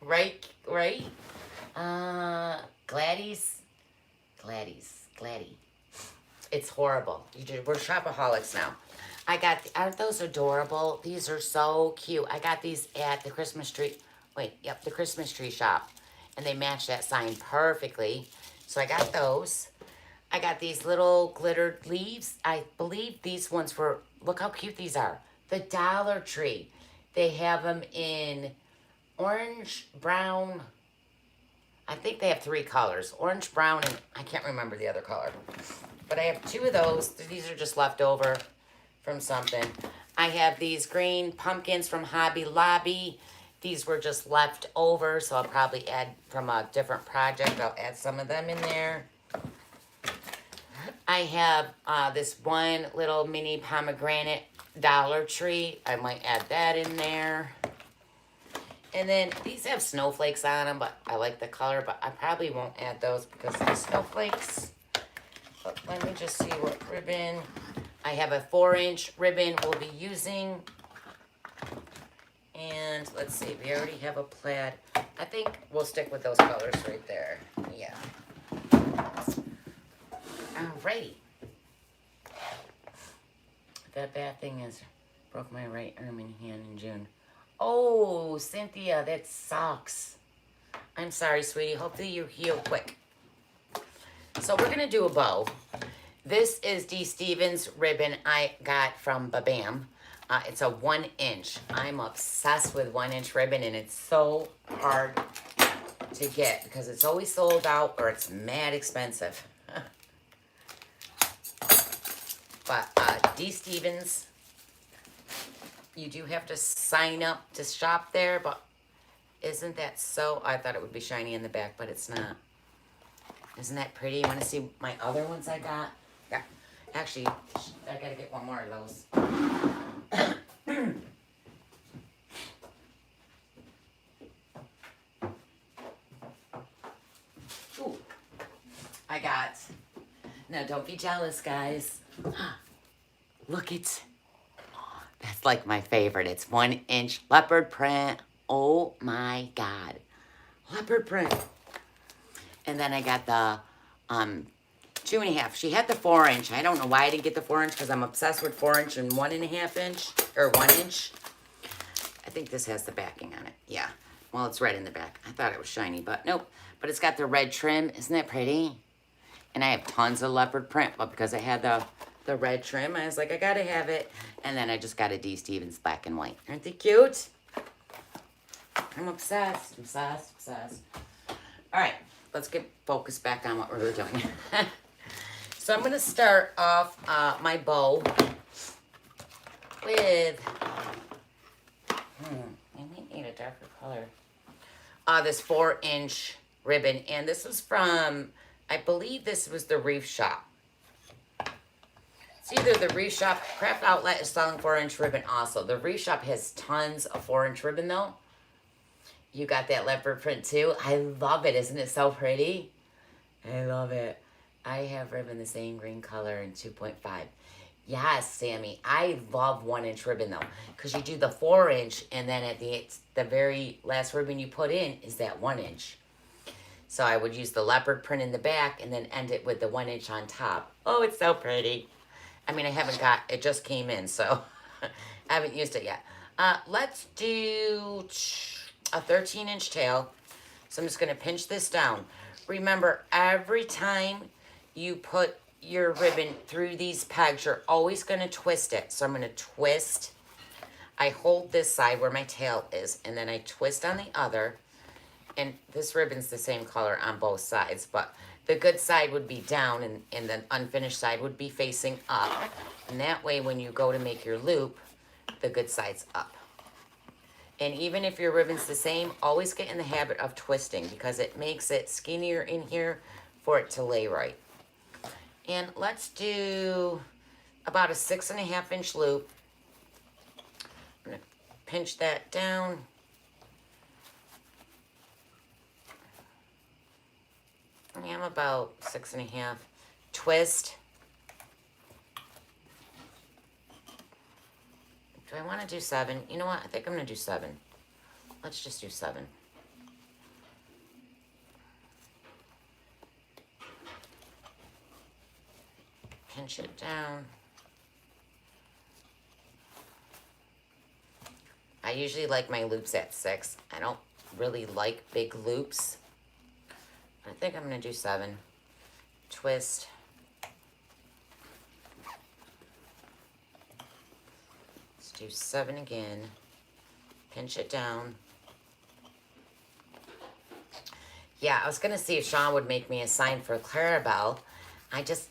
Right? Gladys. It's horrible. We're shopaholics now. Aren't those adorable? These are so cute. I got these at the Christmas tree. The Christmas tree shop. And they match that sign perfectly. So I got those. I got these little glittered leaves. I believe these ones were, look how cute these are. The Dollar Tree. They have them in orange, brown. I think they have 3 colors. Orange, brown, and I can't remember the other color. But I have 2 of those. These are just left over from something. I have these green pumpkins from Hobby Lobby. These were just left over, so I'll probably add from a different project. I'll add some of them in there. I have this one little mini pomegranate Dollar Tree. I might add that in there. And then these have snowflakes on them, but I like the color, but I probably won't add those because of the snowflakes. But let me just see what ribbon. I have a 4-inch ribbon we'll be using. And let's see, we already have a plaid. I think we'll stick with those colors right there. Yeah. Alrighty. That bad thing is, broke my right arm and hand in June. Oh, Cynthia, that sucks. I'm sorry, sweetie. Hopefully you heal quick. So we're going to do a bow. This is D. Stevens ribbon I got from Babam. It's a 1-inch. I'm obsessed with 1-inch ribbon, and it's so hard to get because it's always sold out or it's mad expensive. But D. Stevens, you do have to sign up to shop there, but isn't that so? I thought it would be shiny in the back, but it's not. Isn't that pretty? You want to see my other ones I got? Yeah. Actually, I got to get one more of those. Ooh. I got, now don't be jealous, guys. Look it. That's like my favorite. It's 1-inch leopard print. Oh my God. Leopard print. And then I got the 2.5. She had the 4-inch. I don't know why I didn't get the 4-inch because I'm obsessed with 4-inch and 1.5-inch or 1-inch. I think this has the backing on it. Yeah. Well, it's red in the back. I thought it was shiny, but nope. But it's got the red trim. Isn't that pretty? And I have tons of leopard print, but because I had the red trim, I was like, I gotta have it. And then I just got a D. Stevens black and white. Aren't they cute? I'm obsessed. All right. Let's get focused back on what we were doing. So I'm going to start off my bow with, I might need a darker color. This 4-inch ribbon. And this was from, I believe this was the Reef Shop. It's either the Reef Shop, Craft Outlet is selling 4-inch ribbon also. The Reef Shop has tons of 4-inch ribbon though. You got that leopard print too. I love it. Isn't it so pretty? I love it. I have ribbon the same green color in 2.5. Yes, Sammy. I love 1-inch ribbon though. Because you do the 4-inch and then at the very last ribbon you put in is that 1-inch. So I would use the leopard print in the back and then end it with the 1-inch on top. Oh, it's so pretty. I mean, it just came in, so I haven't used it yet. Let's do a 13-inch tail. So I'm just going to pinch this down. Remember, every time you put your ribbon through these pegs, you're always going to twist it. So I'm going to twist. I hold this side where my tail is, and then I twist on the other. And this ribbon's the same color on both sides, but the good side would be down, and the unfinished side would be facing up. And that way, when you go to make your loop, the good side's up. And even if your ribbon's the same, always get in the habit of twisting because it makes it skinnier in here for it to lay right. And let's do about a 6.5 inch loop. I'm gonna pinch that down. I'm about 6.5. Twist. Do I want to do 7? You know what? I think I'm going to do 7. Let's just do 7. Pinch it down. I usually like my loops at 6. I don't really like big loops. I think I'm going to do 7. Twist. Let's do 7 again. Pinch it down. Yeah, I was going to see if Sean would make me a sign for Clarabelle. I was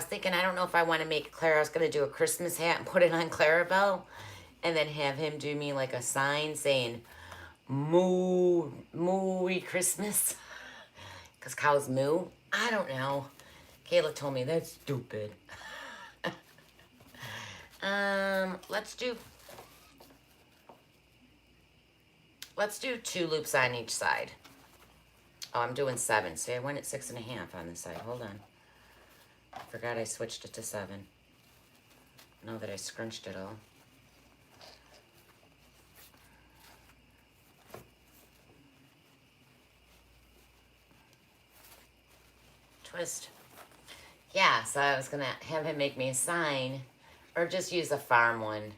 thinking, I don't know if I want to make Clara. I was going to do a Christmas hat and put it on Clarabelle. And then have him do me like a sign saying, Merry Christmas. Because cows moo. I don't know. Kayla told me that's stupid. Let's do 2 loops on each side. Oh, I'm doing 7. See, I went at 6.5 on this side. Hold on. I forgot I switched it to 7. Now that I scrunched it all. Twist. Yeah, so I was going to have him make me a sign or just use a farm one.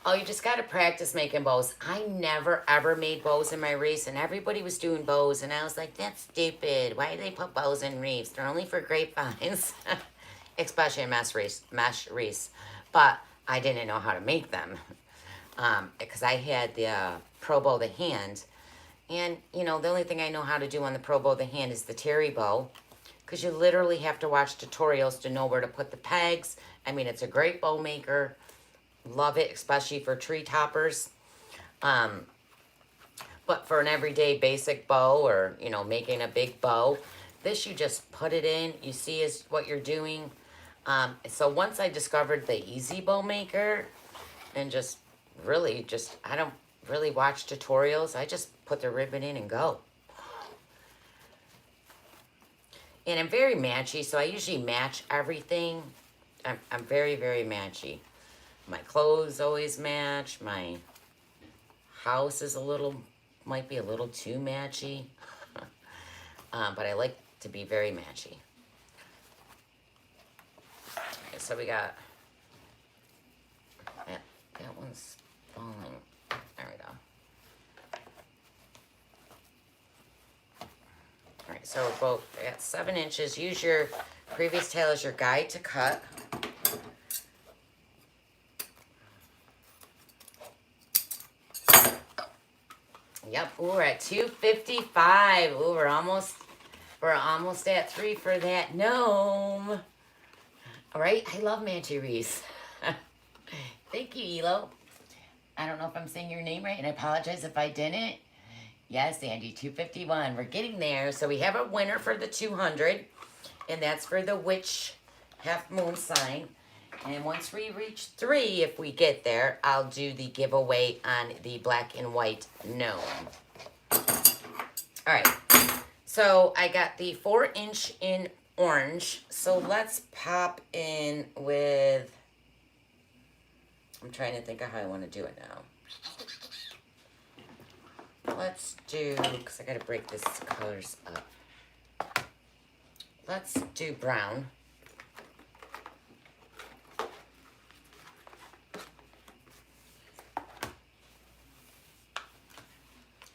Oh, you just got to practice making bows. I never, ever made bows in my wreaths, and everybody was doing bows, and I was like, that's stupid. Why do they put bows in wreaths? They're only for grapevines, especially in mesh wreaths. But I didn't know how to make them because I had the Pro Bow the hand. And, you know, the only thing I know how to do on the Pro Bow the hand is the terry bow, because you literally have to watch tutorials to know where to put the pegs. I mean, it's a great bow maker. Love it, especially for tree toppers. But for an everyday basic bow or, you know, making a big bow, this you just put it in. You see is what you're doing. So once I discovered the easy bow maker and just really I don't really watch tutorials. I just put the ribbon in and go. And I'm very matchy, so I usually match everything. I'm very, very matchy. My clothes always match. My house is might be a little too matchy. But I like to be very matchy. Okay, so we got, that one's falling. There we go. All right, so both at 7 inches. Use your previous tail as your guide to cut. Yep, ooh, we're at 255. Ooh, we're almost at 3 for that gnome. All right, I love Manti Reese. Thank you, Elo. I don't know if I'm saying your name right, and I apologize if I didn't. Yes, Andy, 251. We're getting there. So we have a winner for the 200, and that's for the witch half moon sign. And once we reach 3, if we get there, I'll do the giveaway on the black and white gnome. All right. So I got the 4-inch in orange. So let's pop in with, I'm trying to think of how I want to do it now. Let's do, because I got to break this colors up. Let's do brown.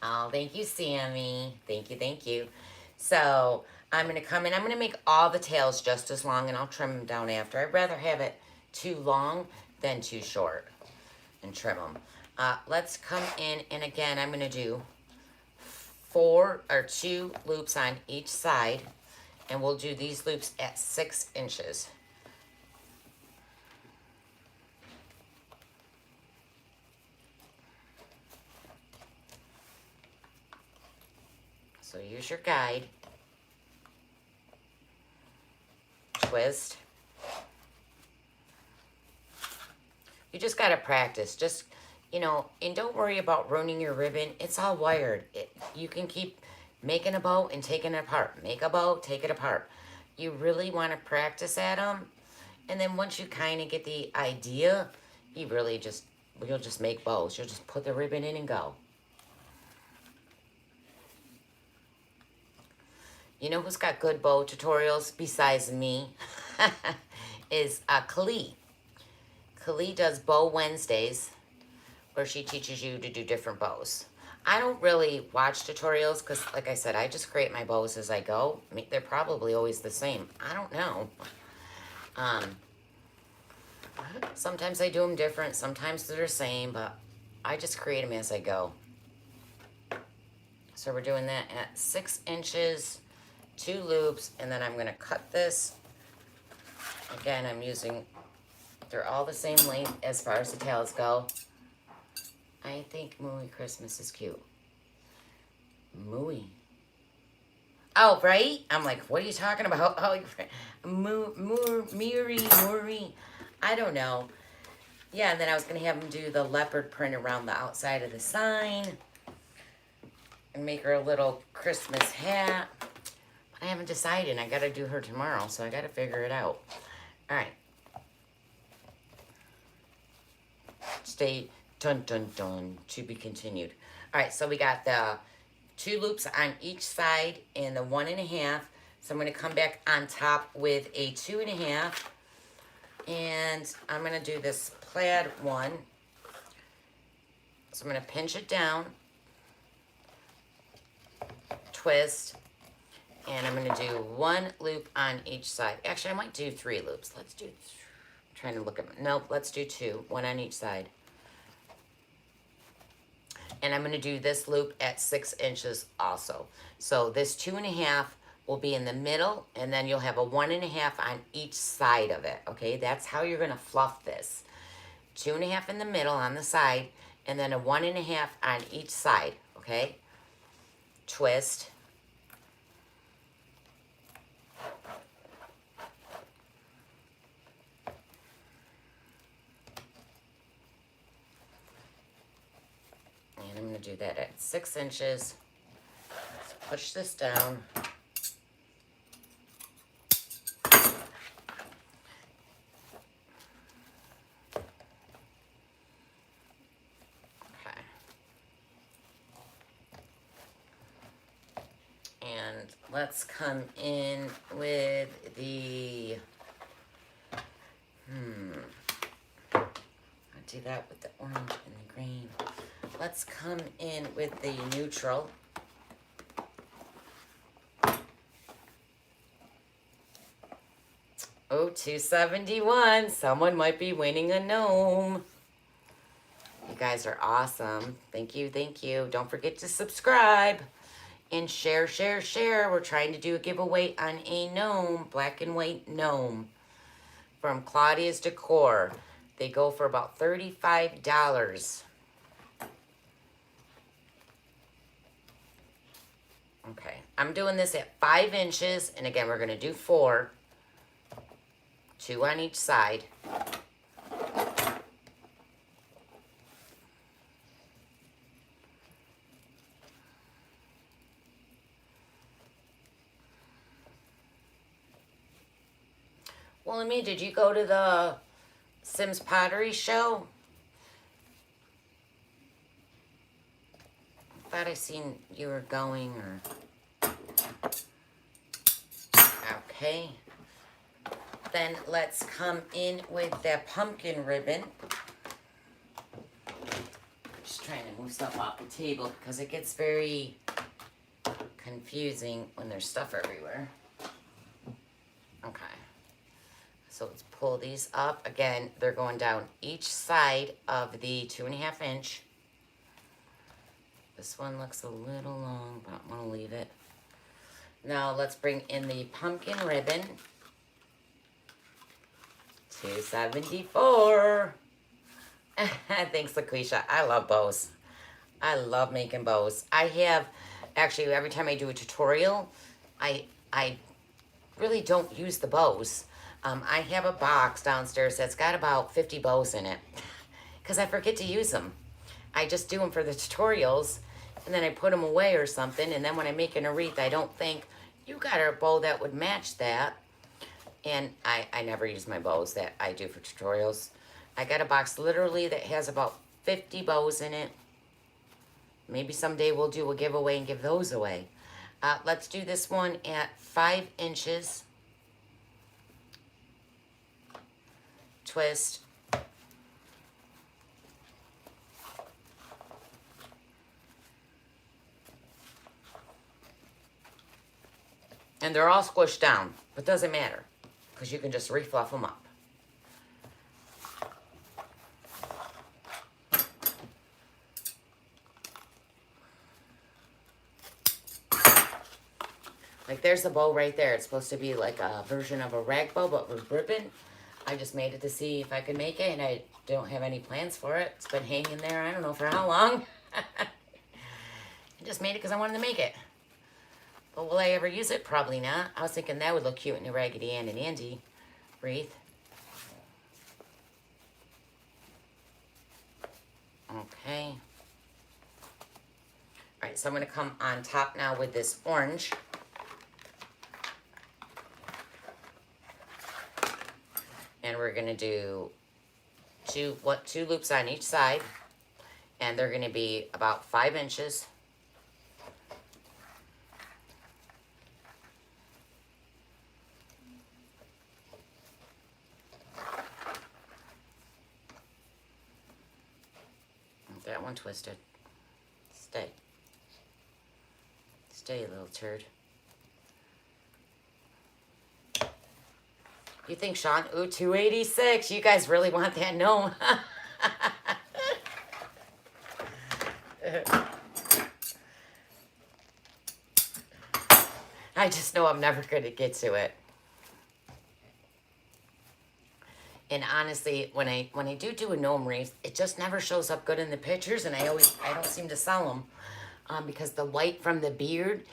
Oh, thank you, Sammy. Thank you, thank you. So I'm going to come in. I'm going to make all the tails just as long, and I'll trim them down after. I'd rather have it too long than too short and trim them. Let's come in, and again, I'm going to do 2 loops on each side, and we'll do these loops at 6 inches. So use your guide. Twist. You just got to practice. Just, you know, and don't worry about ruining your ribbon. It's all wired. You can keep making a bow and taking it apart. Make a bow, take it apart. You really want to practice at them. And then once you kind of get the idea, you'll just make bows. You'll just put the ribbon in and go. You know who's got good bow tutorials besides me? Is Kali. Kali does Bow Wednesdays, where she teaches you to do different bows. I don't really watch tutorials because, like I said, I just create my bows as I go. I mean, they're probably always the same. I don't know. Sometimes I do them different. Sometimes they're the same, but I just create them as I go. So we're doing that at 6 inches, 2 loops, and then I'm going to cut this. Again, they're all the same length as far as the tails go. I think Mooey Christmas is cute. Mooey. Oh, right? I'm like, what are you talking about? Oh, Muri. I don't know. Yeah, and then I was going to have him do the leopard print around the outside of the sign. And make her a little Christmas hat. But I haven't decided. I got to do her tomorrow, so I got to figure it out. All right. Stay dun dun dun to be continued. All right, so we got the 2 loops on each side and the 1.5. So I'm going to come back on top with a 2.5. And I'm going to do this plaid one. So I'm going to pinch it down, twist, and I'm going to do 1 loop on each side. Actually, I might do 3 loops. Let's do, trying to look at, nope, let's do 2, 1 on each side. And I'm going to do this loop at 6 inches also. So this 2.5 will be in the middle, and then you'll have a 1.5 on each side of it, okay? That's how you're going to fluff this. 2.5 in the middle on the side, and then a 1.5 on each side, okay? Twist. And I'm going to do that at 6 inches. Let's push this down. Okay. And let's come in with the, I'll do that with the orange and the green. Let's come in with the neutral. Oh, 271. Someone might be winning a gnome. You guys are awesome. Thank you, thank you. Don't forget to subscribe and share, share, share. We're trying to do a giveaway on a gnome, black and white gnome from Claudia's Decor. They go for about $35. Okay, I'm doing this at 5 inches, and again, we're going to do 4. 2 on each side. Well, Amy, did you go to the Sims Pottery show? I thought I seen you were going, or... Okay. Then let's come in with the pumpkin ribbon. Just trying to move stuff off the table because it gets very confusing when there's stuff everywhere. Okay. So let's pull these up. Again, they're going down each side of the 2.5 inch. This one looks a little long, but I'm going to leave it. Now let's bring in the pumpkin ribbon. 274. Thanks, LaQuisha. I love bows. I love making bows. I Actually, every time I do a tutorial, I really don't use the bows. I have a box downstairs that's got about 50 bows in it because I forget to use them. I just do them for the tutorials, and then I put them away or something, and then when I'm making a wreath, I don't think, you got a bow that would match that. And I never use my bows that I do for tutorials. I got a box literally that has about 50 bows in it. Maybe someday we'll do a giveaway and give those away. Let's do this one at 5 inches. Twist. And they're all squished down, but doesn't matter because you can just refluff them up. Like there's a bow right there. It's supposed to be like a version of a rag bow, but with ribbon. I just made it to see if I could make it, and I don't have any plans for it. It's been hanging there, I don't know for how long. I just made it because I wanted to make it. But will I ever use it? Probably not. I was thinking that would look cute in a Raggedy Ann and Andy wreath. Okay. Alright, so I'm going to come on top now with this orange. And we're going to do two loops on each side. And they're going to be about 5 inches. That one twisted. Stay. Stay, little turd. You think, Sean? Ooh, 286. You guys really want that gnome? I just know I'm never going to get to it. And honestly, when I do a gnome wreath, it just never shows up good in the pictures, and I don't seem to sell them because the white from the beard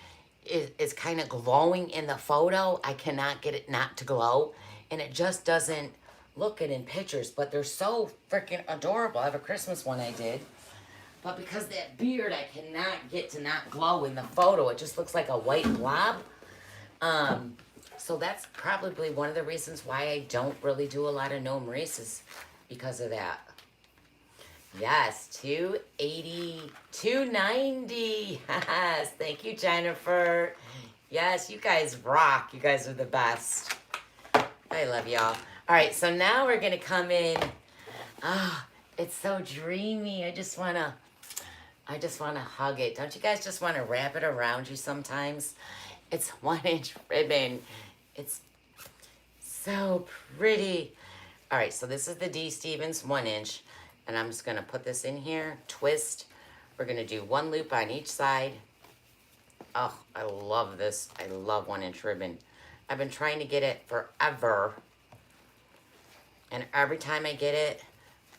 is kind of glowing in the photo. I cannot get it not to glow, and it just doesn't look it in pictures. But they're so freaking adorable. I have a Christmas one I did, but because that beard, I cannot get to not glow in the photo. It just looks like a white blob. So that's probably one of the reasons why I don't really do a lot of gnome wreaths, because of that. Yes, 280, 290. Yes, thank you, Jennifer. Yes, you guys rock. You guys are the best. I love y'all. All right, so now we're going to come in. Ah, it's so dreamy. I just want to hug it. Don't you guys just want to wrap it around you sometimes? It's 1-inch ribbon. It's so pretty. All right, so this is the D. Stevens 1-inch, and I'm just going to put this in here, twist. We're going to do 1 loop on each side. Oh, I love this. I love 1-inch ribbon. I've been trying to get it forever, and every time I get it,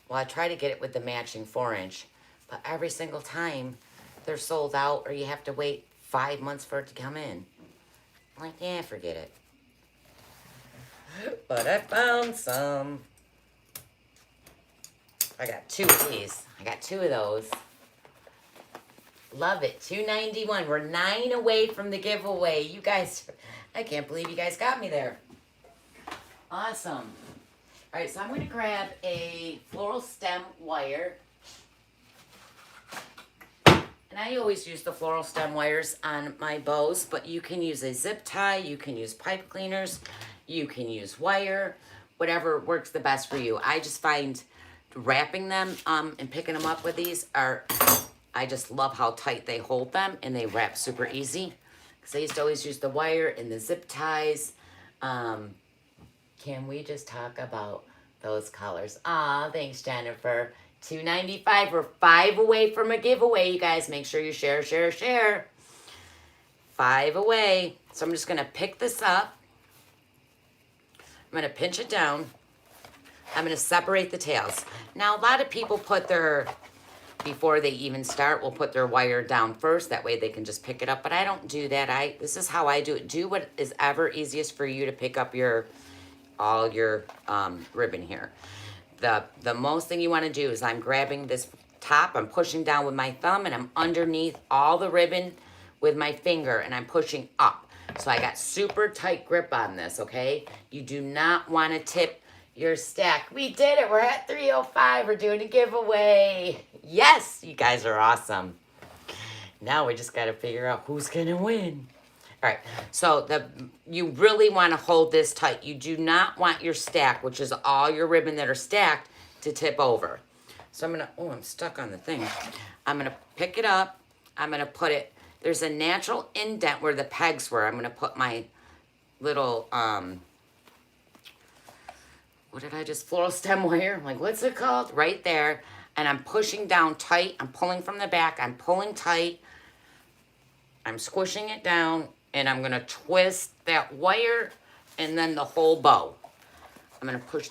well, I try to get it with the matching 4-inch, but every single time they're sold out, or you have to wait 5 months for it to come in. I'm like, yeah, forget it. But I found some. I got 2 of these. I got 2 of those. Love it. $2.91. We're 9 away from the giveaway. You guys, I can't believe you guys got me there. Awesome. All right, so I'm going to grab a floral stem wire. And I always use the floral stem wires on my bows, but you can use a zip tie, you can use pipe cleaners, you can use wire, whatever works the best for you. I just find wrapping them and picking them up with these I just love how tight they hold them, and they wrap super easy. Because I used to always use the wire and the zip ties. Can we just talk about those colors? Aw, thanks, Jennifer. $2.95. We're 5 away from a giveaway, you guys. Make sure you share, share, share. 5 away. So I'm just going to pick this up. I'm going to pinch it down. I'm going to separate the tails. Now, a lot of people put their before they even start, will put their wire down first. That way they can just pick it up. But I don't do that. This is how I do it. Do what is ever easiest for you to pick up all your ribbon here. The most thing you want to do is I'm grabbing this top, I'm pushing down with my thumb, and I'm underneath all the ribbon with my finger, and I'm pushing up. So I got super tight grip on this, okay? You do not want to tip your stack. We did it. We're at 305. We're doing a giveaway. Yes, you guys are awesome. Now we just got to figure out who's going to win. All right, so you really want to hold this tight. You do not want your stack, which is all your ribbon that are stacked, to tip over. So I'm going to, oh, I'm stuck on the thing. I'm going to pick it up. I'm going to put it, there's a natural indent where the pegs were. I'm going to put my little, what did I just, floral stem wire? I'm like, what's it called? Right there. And I'm pushing down tight. I'm pulling from the back. I'm pulling tight. I'm squishing it down. And I'm going to twist that wire and then the whole bow. I'm going to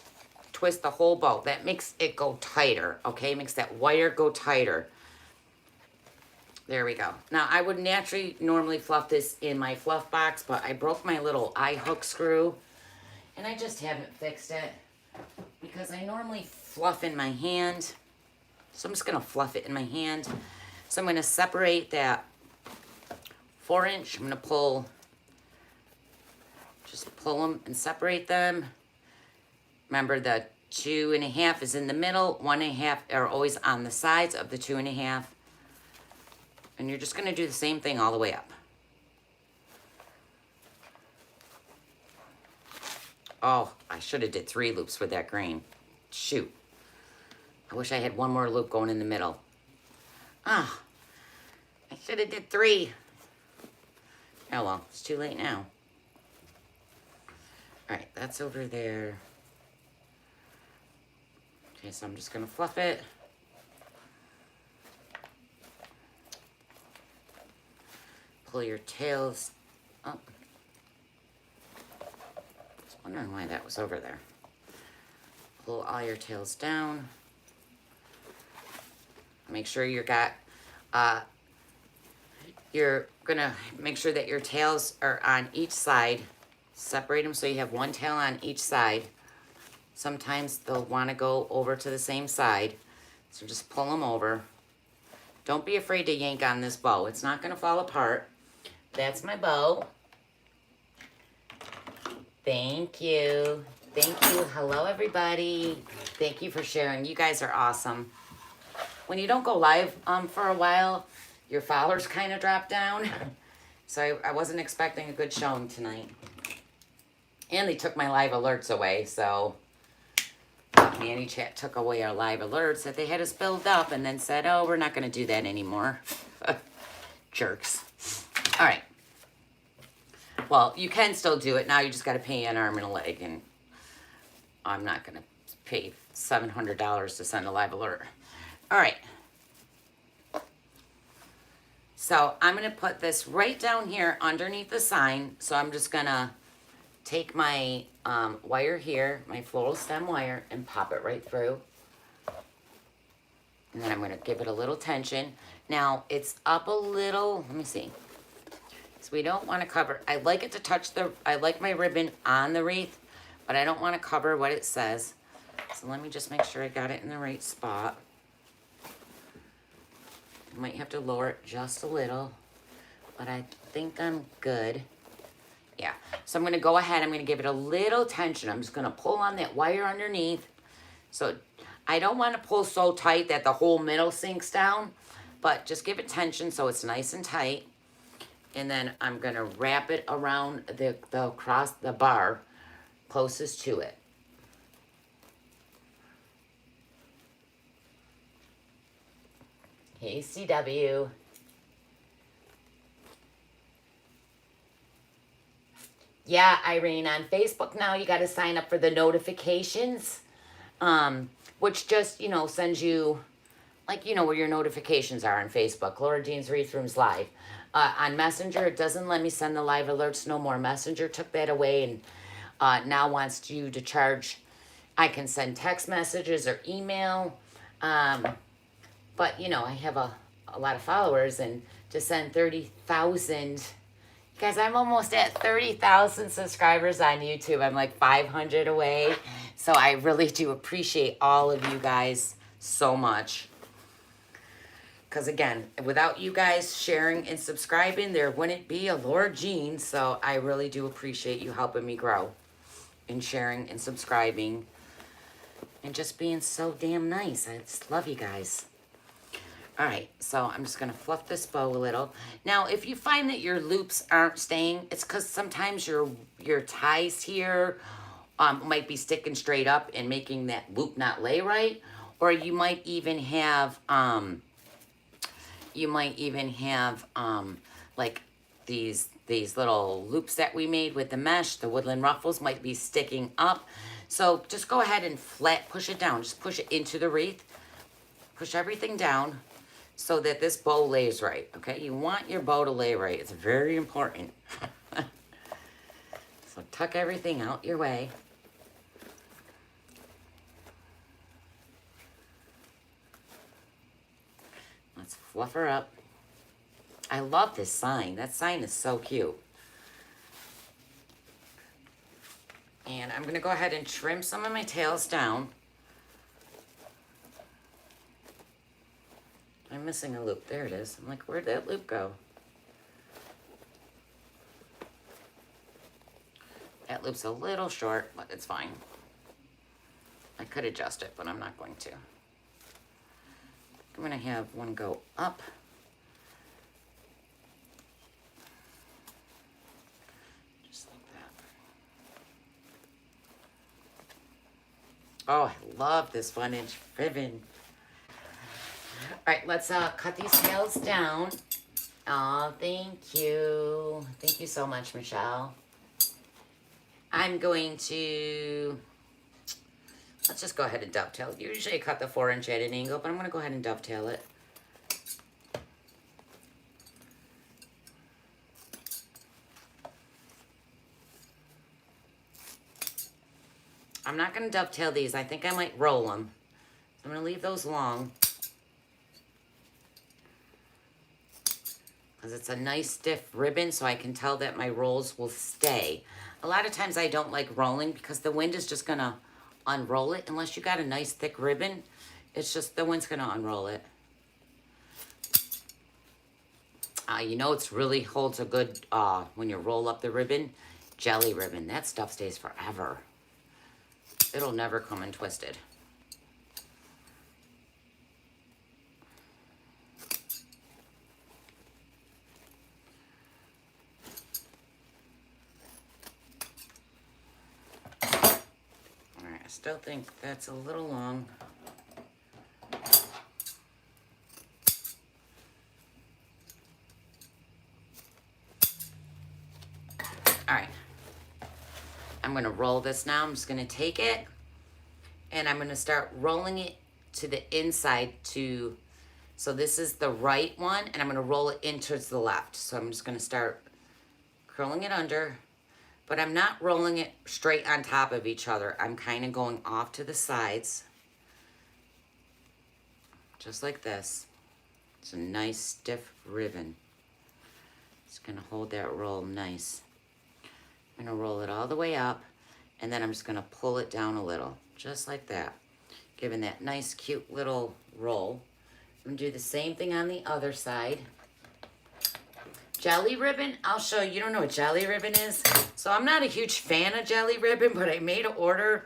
twist the whole bow. That makes it go tighter, okay? Makes that wire go tighter. There we go. Now, I would normally fluff this in my fluff box, but I broke my little eye hook screw, and I just haven't fixed it because I normally fluff in my hand. So I'm just going to fluff it in my hand. So I'm going to separate that 4-inch. I'm going to just pull them and separate them. Remember, the 2.5 is in the middle. 1.5 are always on the sides of the 2.5. And you're just going to do the same thing all the way up. Oh, I should have did 3 loops with that green. Shoot. I wish I had one more loop going in the middle. Ah, I should have did 3. Oh well, it's too late now. All right, that's over there. Okay, so I'm just going to fluff it. Pull your tails up. Just wondering why that was over there. Pull all your tails down. Make sure you're gonna make sure that your tails are on each side. Separate them so you have one tail on each side. Sometimes they'll want to go over to the same side. So just pull them over. Don't be afraid to yank on this bow. It's not going to fall apart. That's my bow. Thank you. Thank you. Hello, everybody. Thank you for sharing. You guys are awesome. When you don't go live for a while, your followers kind of drop down. So I wasn't expecting a good showing tonight. And they took my live alerts away, so Manny Chat took away our live alerts that they had us build up and then said, oh, we're not going to do that anymore. Jerks. All right. Well, you can still do it. Now you just got to pay an arm and a leg, and I'm not going to pay $700 to send a live alert. All right. So I'm going to put this right down here underneath the sign. So I'm just going to take my wire here, my floral stem wire, and pop it right through. And then I'm going to give it a little tension. Now, it's up a little. Let me see. So we don't want to cover. I like it to touch I like my ribbon on the wreath, but I don't want to cover what it says. So let me just make sure I got it in the right spot. I might have to lower it just a little, but I think I'm good. Yeah, so I'm going to go ahead. I'm going to give it a little tension. I'm just going to pull on that wire underneath. So I don't want to pull so tight that the whole middle sinks down, but just give it tension so it's nice and tight. And then I'm going to wrap it around across the bar closest to it. Hey, CW. Yeah, Irene, on Facebook now, you got to sign up for the notifications, which just, sends you, where your notifications are on Facebook. Laura Dean's Wreath Rooms Live. On Messenger, it doesn't let me send the live alerts no more. Messenger took that away and now wants you to charge. I can send text messages or email. But, you know, I have a lot of followers, and to send 30,000, guys, I'm almost at 30,000 subscribers on YouTube. I'm like 500 away. So I really do appreciate all of you guys so much. Because again, without you guys sharing and subscribing, there wouldn't be a Laura Jean. So I really do appreciate you helping me grow and sharing and subscribing and just being so damn nice. I just love you guys. All right, so I'm just going to fluff this bow a little. Now, if you find that your loops aren't staying, it's because sometimes your ties here might be sticking straight up and making that loop not lay right. Or you might even have, like these little loops that we made with the mesh, the woodland ruffles might be sticking up. So just go ahead and push it down. Just push it into the wreath. Push everything down so that this bow lays right, okay? You want your bow to lay right. It's very important. So tuck everything out your way. Let's fluff her up. I love this sign. That sign is so cute. And I'm gonna go ahead and trim some of my tails down. I'm missing a loop. There it is. I'm like, where'd that loop go? That loop's a little short, but it's fine. I could adjust it, but I'm not going to. I'm going to have one go up. Just like that. Oh, I love this 1-inch ribbon. All right, let's cut these tails down. Oh, thank you. Thank you so much, Michelle. I'm going to, let's just go ahead and dovetail. Usually I cut the 4-inch at an angle, but I'm going to go ahead and dovetail it. I'm not going to dovetail these. I think I might roll them. I'm going to leave those long. Because it's a nice stiff ribbon, so I can tell that my rolls will stay. A lot of times I don't like rolling because the wind is just going to unroll it. Unless you got a nice thick ribbon, it's just the wind's going to unroll it. You know, it's really holds a good, when you roll up the ribbon, jelly ribbon. That stuff stays forever. It'll never come untwisted. I still think that's a little long. All right. I'm going to roll this now. I'm just going to take it and I'm going to start rolling it to the inside so this is the right one and I'm going to roll it in towards the left. So I'm just going to start curling it under. But I'm not rolling it straight on top of each other. I'm kind of going off to the sides. Just like this. It's a nice stiff ribbon. It's going to hold that roll nice. I'm going to roll it all the way up. And then I'm just going to pull it down a little. Just like that. Giving that nice cute little roll. I'm going to do the same thing on the other side. Jelly ribbon, I'll show you. You don't know what jelly ribbon is? So I'm not a huge fan of jelly ribbon, but I made an order.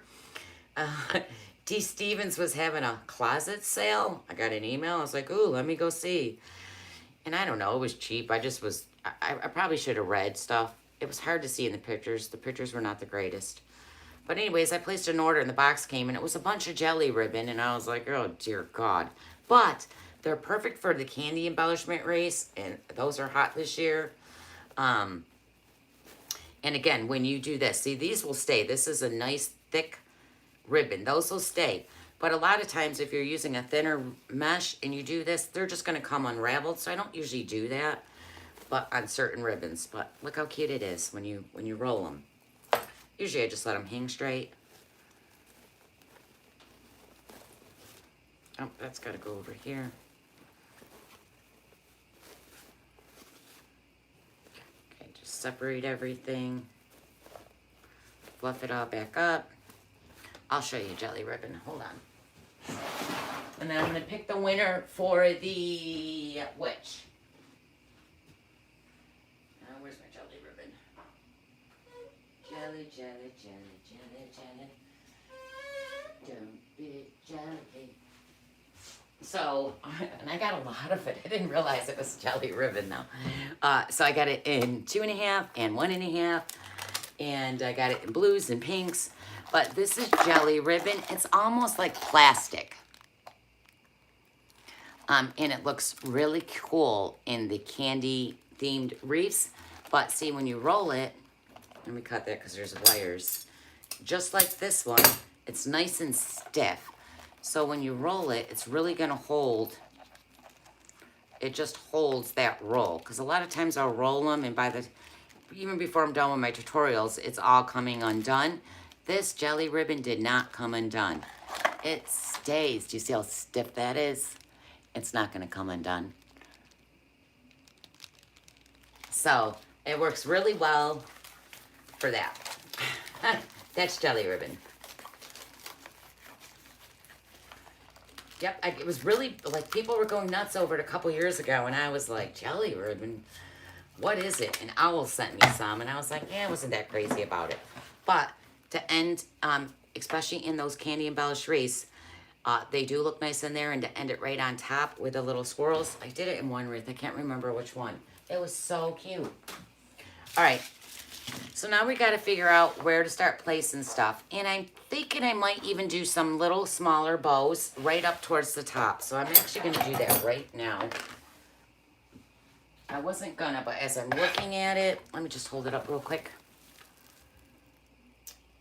D. Stevens was having a closet sale. I got an email. I was like, ooh, let me go see. And I don't know, it was cheap. I probably should have read stuff. It was hard to see in the pictures. The pictures were not the greatest. But anyways, I placed an order and the box came and it was a bunch of jelly ribbon. And I was like, oh, dear God. But they're perfect for the candy embellishment race, and those are hot this year. And again, when you do this, see, these will stay. This is a nice, thick ribbon. Those will stay. But a lot of times, if you're using a thinner mesh and you do this, they're just going to come unraveled. So I don't usually do that, but on certain ribbons. But look how cute it is when you roll them. Usually, I just let them hang straight. Oh, that's got to go over here. separate everything. Fluff it all back up. I'll show you jelly ribbon. Hold on. And then I'm going to pick the winner for the witch. Where's my jelly ribbon? Jelly, jelly, jelly, jelly, jelly. Don't be jelly. So, and I got a lot of it. I didn't realize it was jelly ribbon though. So I got it in 2.5 and 1.5. And I got it in blues and pinks. But this is jelly ribbon. It's almost like plastic. And it looks really cool in the candy themed wreaths. But see, when you roll it, let me cut that because there's wires. Just like this one, it's nice and stiff. So when you roll it, it's really gonna hold. It just holds that roll. Because a lot of times I'll roll them and even before I'm done with my tutorials, it's all coming undone. This jelly ribbon did not come undone. It stays. Do you see how stiff that is? It's not gonna come undone. So it works really well for that. That's jelly ribbon. Yep, it was really, like, people were going nuts over it a couple years ago, and I was like, jelly ribbon, what is it? And Owl sent me some, and I was like, yeah, I wasn't that crazy about it. But to end, especially in those candy embellished wreaths, they do look nice in there, and to end it right on top with the little squirrels. I did it in one wreath. I can't remember which one. It was so cute. All right. So now we got to figure out where to start placing stuff. And I'm thinking I might even do some little smaller bows right up towards the top. So I'm actually going to do that right now. I wasn't gonna, but as I'm looking at it, let me just hold it up real quick.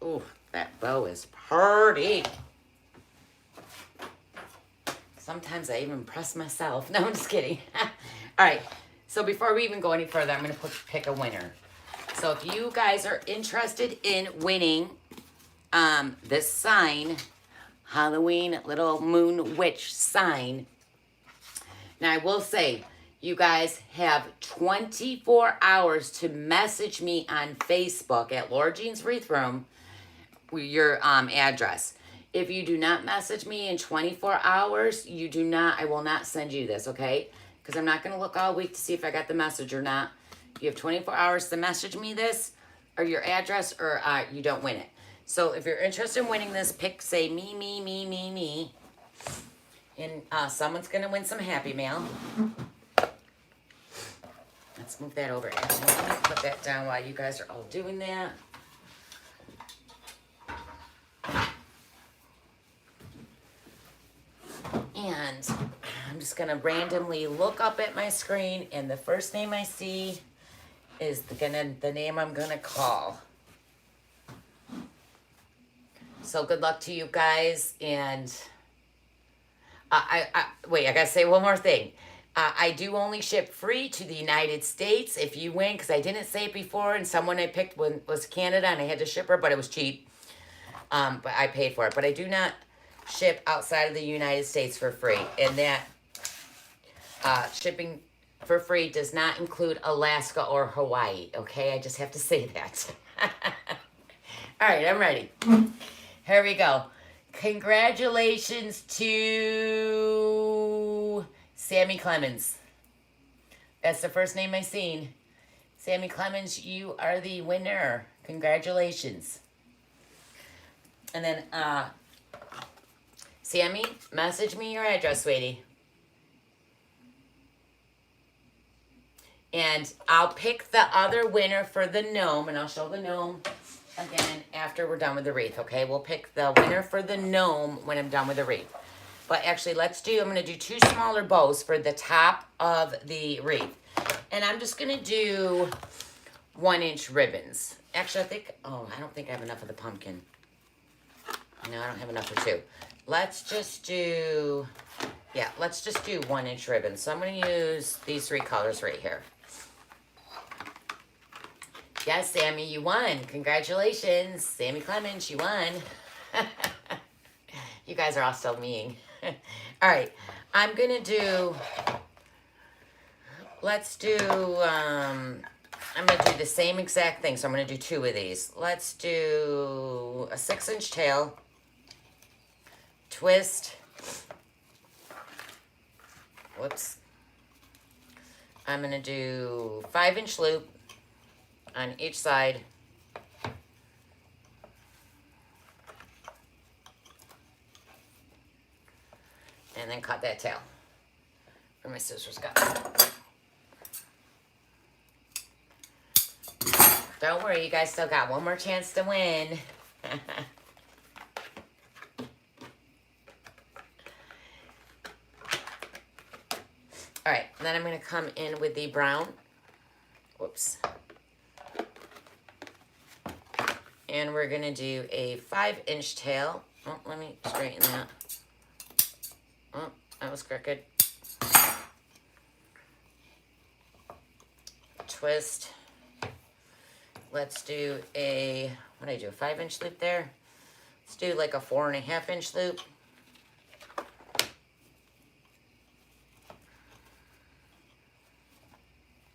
Ooh, that bow is pretty. Sometimes I even press myself. No, I'm just kidding. All right, so before we even go any further, I'm gonna pick a winner. So if you guys are interested in winning this sign, Halloween little moon witch sign, now I will say, you guys have 24 hours to message me on Facebook at Laura Jean's Wreath Room, your address. If you do not message me in 24 hours, I will not send you this, okay? Because I'm not going to look all week to see if I got the message or not. You have 24 hours to message me this or your address, or you don't win it. So if you're interested in winning this, say me. And someone's going to win some Happy Mail. Let's move that over. Actually, let me put that down while you guys are all doing that. And I'm just going to randomly look up at my screen, and the first name I see is the name I'm going to call. So good luck to you guys. And wait, I got to say one more thing. I do only ship free to the United States if you win, because I didn't say it before, and someone I picked was Canada, and I had to ship her, but it was cheap. But I paid for it. But I do not ship outside of the United States for free. And that shipping for free does not include Alaska or Hawaii, okay? I just have to say that. All right, I'm ready. Here we go. Congratulations to Sammy Clemens. That's the first name I seen. Sammy Clemens, you are the winner. Congratulations. And then, Sammy, message me your address, sweetie. And I'll pick the other winner for the gnome, and I'll show the gnome again after we're done with the wreath, okay? We'll pick the winner for the gnome when I'm done with the wreath. But actually, I'm going to do 2 smaller bows for the top of the wreath. And I'm just going to do 1-inch ribbons. Actually, I don't think I have enough of the pumpkin. No, I don't have enough for 2. Let's just do 1-inch ribbons. So I'm going to use these 3 colors right here. Yes, Sammy, you won. Congratulations. Sammy Clemens, you won. You guys are all still mean. All right, I'm going to do, let's do I'm going to do the same exact thing. So I'm going to do 2 of these. Let's do a 6-inch tail, twist. Whoops. I'm going to do 5-inch loop on each side. And then cut that tail. Where my scissors go. Don't worry, you guys still got one more chance to win. All right, then I'm going to come in with the brown. Whoops. And we're going to do a 5-inch tail. Oh, let me straighten that. Oh, that was crooked. Twist. Let's do a, what did I do, a 5-inch loop there? Let's do like a 4.5-inch loop.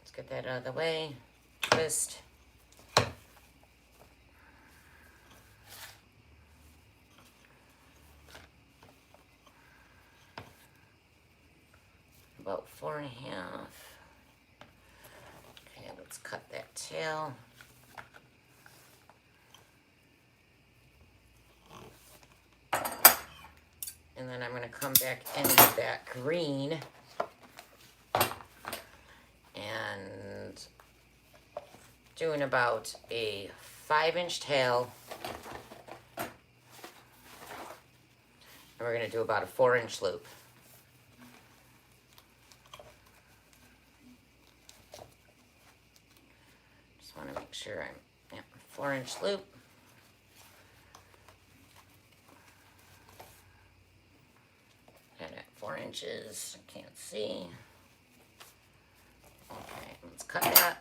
Let's get that out of the way. Twist. About 4.5. Okay, let's cut that tail. And then I'm going to come back in with that green and doing about a 5-inch tail. And we're going to do about a 4-inch loop. Just want to make sure I'm, yeah, 4-inch loop. Got it 4 inches, I can't see. Okay, let's cut that.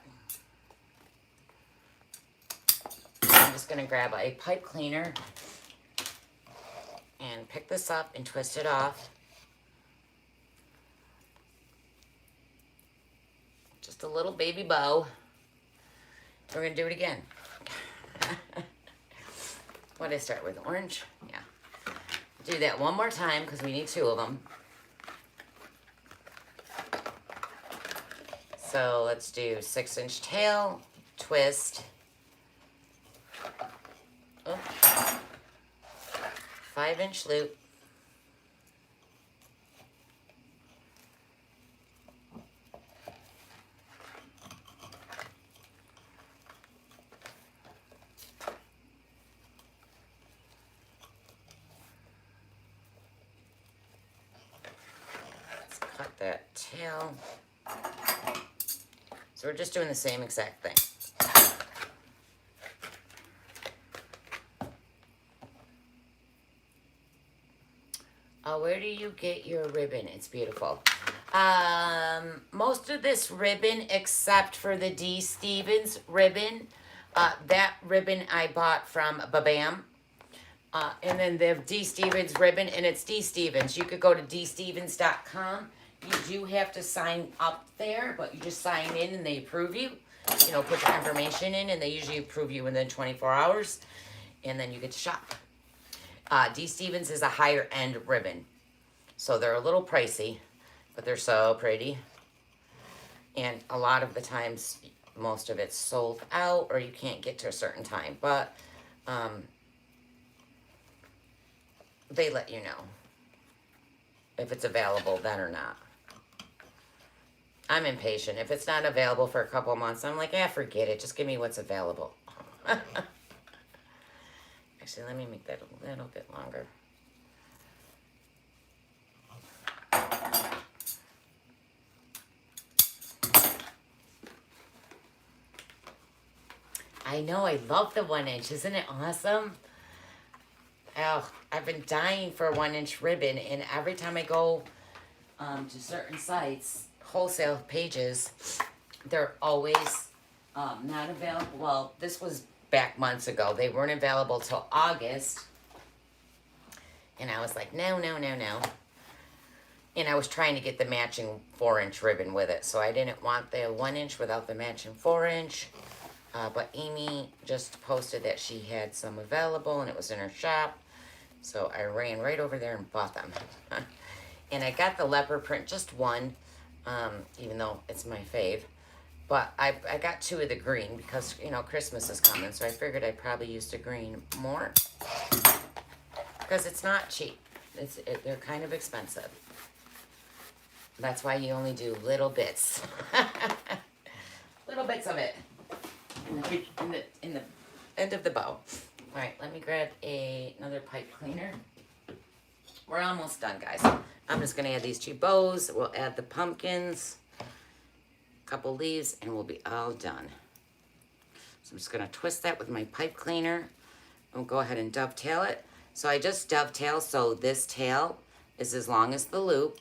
I'm just gonna grab a pipe cleaner and pick this up and twist it off. Just a little baby bow. We're gonna do it again. What did I start with? Orange? Yeah. Do that one more time because we need 2 of them. So let's do 6-inch tail, twist. Oh. 5-inch loop. That tail. So we're just doing the same exact thing. Where do you get your ribbon? It's beautiful. Most of this ribbon, except for the D. Stevens ribbon, that ribbon I bought from Babam. And then the D. Stevens ribbon, and it's D. Stevens. You could go to dstevens.com. You do have to sign up there, but you just sign in and they approve you. You know, put your information in, and they usually approve you within 24 hours. And then you get to shop. D. Stevens is a higher end ribbon. So they're a little pricey, but they're so pretty. And a lot of the times, most of it's sold out, or you can't get to a certain time. But they let you know if it's available then or not. I'm impatient. If it's not available for a couple of months, I'm like, forget it. Just give me what's available. Actually, let me make that a little bit longer. I know, I love the 1 inch. Isn't it awesome? Oh, I've been dying for a 1 inch ribbon, and every time I go to certain sites, wholesale pages, they're always not available. Well, this was back months ago. They weren't available till August. And I was like, no. And I was trying to get the matching 4-inch ribbon with it. So I didn't want the 1-inch without the matching 4-inch. But Amy just posted that she had some available and it was in her shop. So I ran right over there and bought them. And I got the leopard print, just one, even though it's my fave. But I got 2 of the green because, you know, Christmas is coming. So I figured I'd probably use the green more. Because it's not cheap. They're kind of expensive. That's why you only do little bits. Little bits of it. In the end of the bow. All right, let me grab another pipe cleaner. We're almost done, guys. I'm just gonna add these 2 bows. We'll add the pumpkins, a couple leaves, and we'll be all done. So I'm just gonna twist that with my pipe cleaner. We'll go ahead and dovetail it. So I just dovetail so this tail is as long as the loop.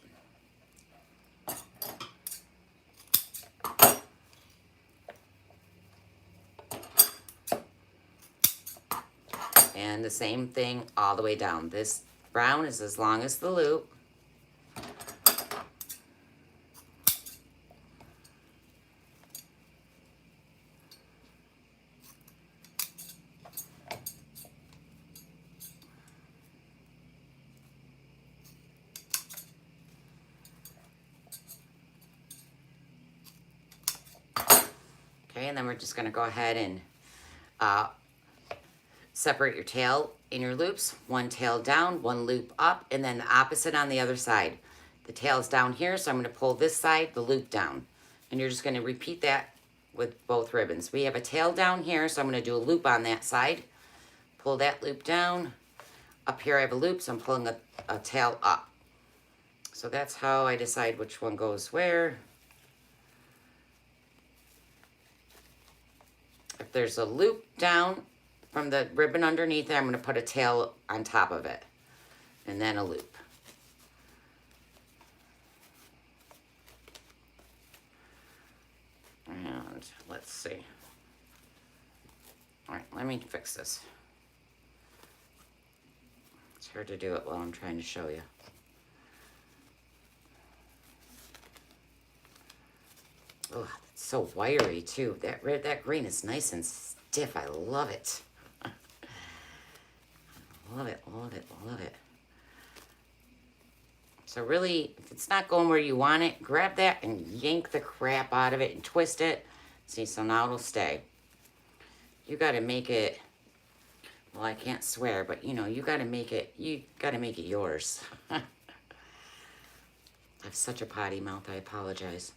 And the same thing all the way down. This brown is as long as the loop. Okay, and then we're just gonna go ahead and separate your tail in your loops. 1 tail down, 1 loop up, and then the opposite on the other side. The tail's down here, so I'm going to pull this side, the loop down. And you're just going to repeat that with both ribbons. We have a tail down here, so I'm going to do a loop on that side. Pull that loop down. Up here I have a loop, so I'm pulling a tail up. So that's how I decide which one goes where. If there's a loop down from the ribbon underneath it, I'm going to put a tail on top of it. And then a loop. And let's see. All right, let me fix this. It's hard to do it while I'm trying to show you. Oh, it's so wiry too. That green is nice and stiff. I love it. Love it, love it, love it. So really, if it's not going where you want it, grab that and yank the crap out of it and twist it. See, so now it'll stay. You got to make it, well, I can't swear, but you know, you got to make it yours. I have such a potty mouth, I apologize.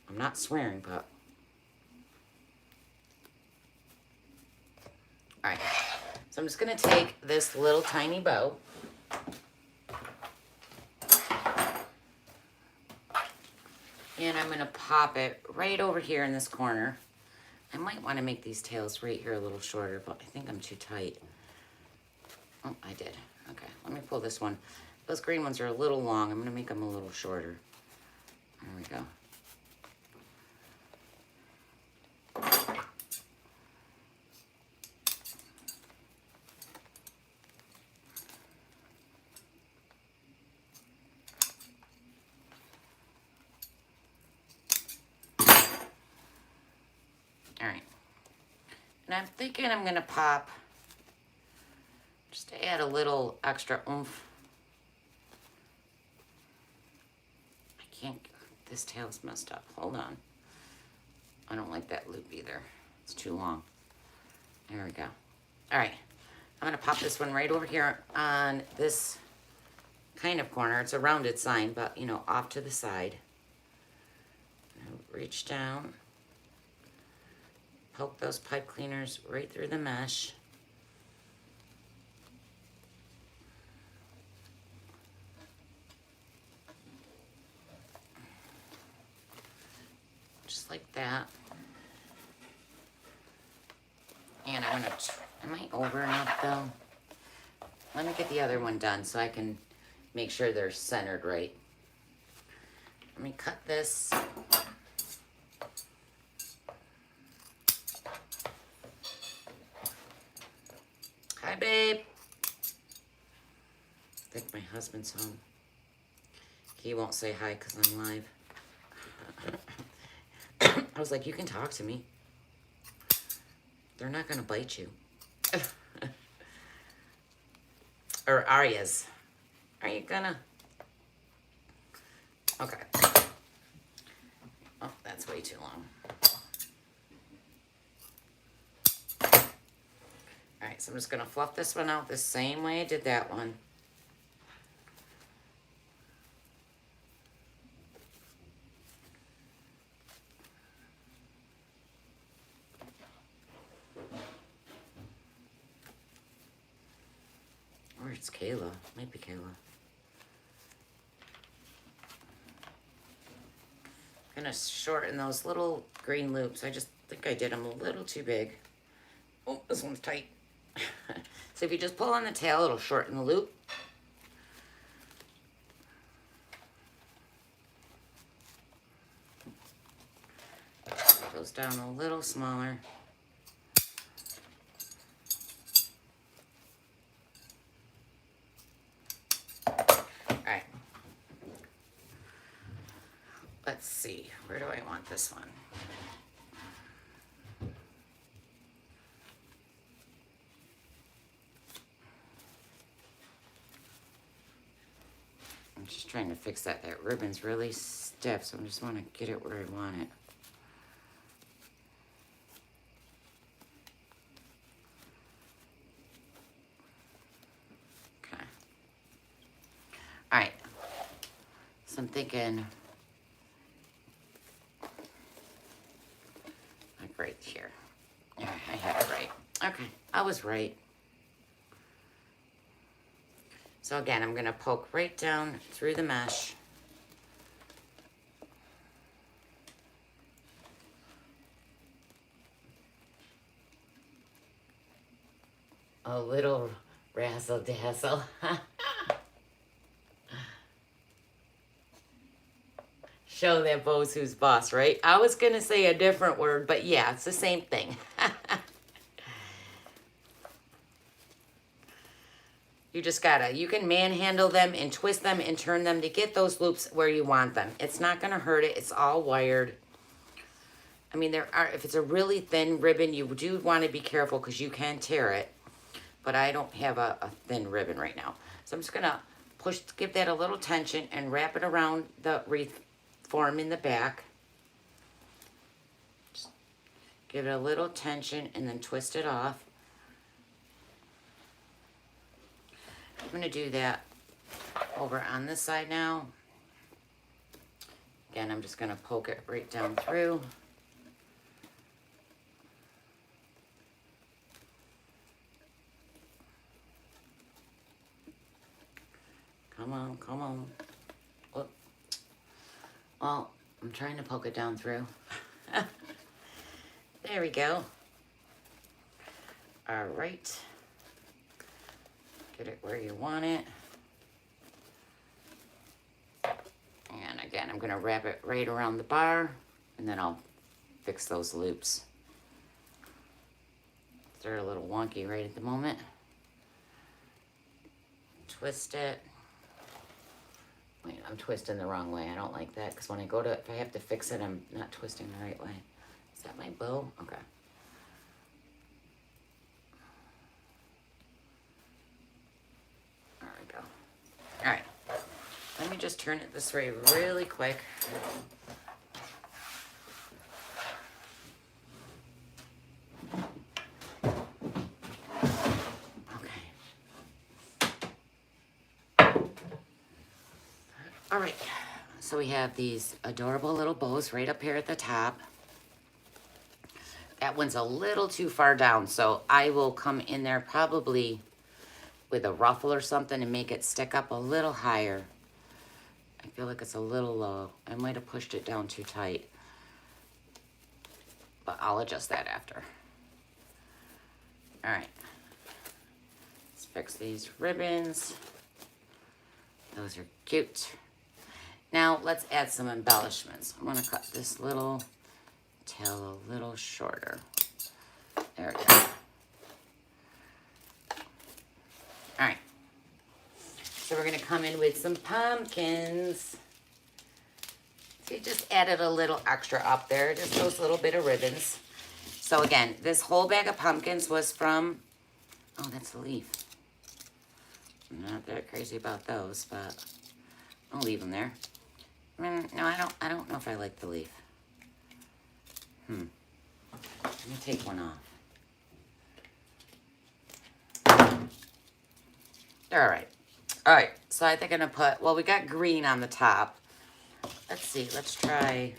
I'm not swearing, but. All right. So I'm just going to take this little tiny bow. And I'm going to pop it right over here in this corner. I might want to make these tails right here a little shorter, but I think I'm too tight. Oh, I did. Okay, let me pull this one. Those green ones are a little long. I'm going to make them a little shorter. There we go. All right, and I'm thinking I'm gonna pop, just to add a little extra oomph. I can't, this tail's messed up, hold on. I don't like that loop either, it's too long. There we go. All right, I'm gonna pop this one right over here on this kind of corner. It's a rounded sign, but you know, off to the side. Reach down. Poke those pipe cleaners right through the mesh. Just like that. And I'm gonna, am I over enough though? Let me get the other one done so I can make sure they're centered right. Let me cut this. Hi, babe. I think my husband's home. He won't say hi because I'm live. I was like, you can talk to me. They're not going to bite you. Or are yous? Are you gonna? Okay. Oh, that's way too long. Alright, so I'm just gonna fluff this one out the same way I did that one. Or it's Kayla. Might be Kayla. I'm gonna shorten those little green loops. I just think I did them a little too big. Oh, this one's tight. So if you just pull on the tail, it'll shorten the loop. Goes down a little smaller. Alright. Let's see. Where do I want this one? I'm just trying to fix that. That ribbon's really stiff, so I just want to get it where I want it. Okay. Alright. So I'm thinking, like right here. Yeah, I had it right. Okay, I was right. So again, I'm going to poke right down through the mesh. A little razzle dazzle. Show that Bo's who's boss, right? I was going to say a different word, but yeah, it's the same thing. You just gotta, you can manhandle them and twist them and turn them to get those loops where you want them. It's not gonna hurt it, it's all wired. I mean, there are, if it's a really thin ribbon, you do wanna be careful because you can tear it. But I don't have a thin ribbon right now. So I'm just gonna push, give that a little tension and wrap it around the wreath form in the back. Just give it a little tension and then twist it off. I'm going to do that over on this side now. Again, I'm just going to poke it right down through. Come on, come on. Whoop. Well, I'm trying to poke it down through. There we go. All right. Get it where you want it. And again, I'm gonna wrap it right around the bar and then I'll fix those loops. They're a little wonky right at the moment. Twist it. Wait, I'm twisting the wrong way. I don't like that because when I go to, if I have to fix it, I'm not twisting the right way. Is that my bow? Okay. All right, let me just turn it this way really quick. Okay. All right, so we have these adorable little bows right up here at the top. That one's a little too far down, so I will come in there probably with a ruffle or something and make it stick up a little higher. I feel like it's a little low. I might have pushed it down too tight, but I'll adjust that after. All right, let's fix these ribbons. Those are cute. Now let's add some embellishments. I'm gonna cut this little tail a little shorter. There we go. All right, so we're gonna come in with some pumpkins. See, just added a little extra up there, just those little bit of ribbons. So again, this whole bag of pumpkins was from, oh, that's a leaf. I'm not that crazy about those, but I'll leave them there. No, I don't know if I like the leaf. Let me take one off. All right. All right, so I think I'm gonna put, well, we got green on the top. Let's see, let's try,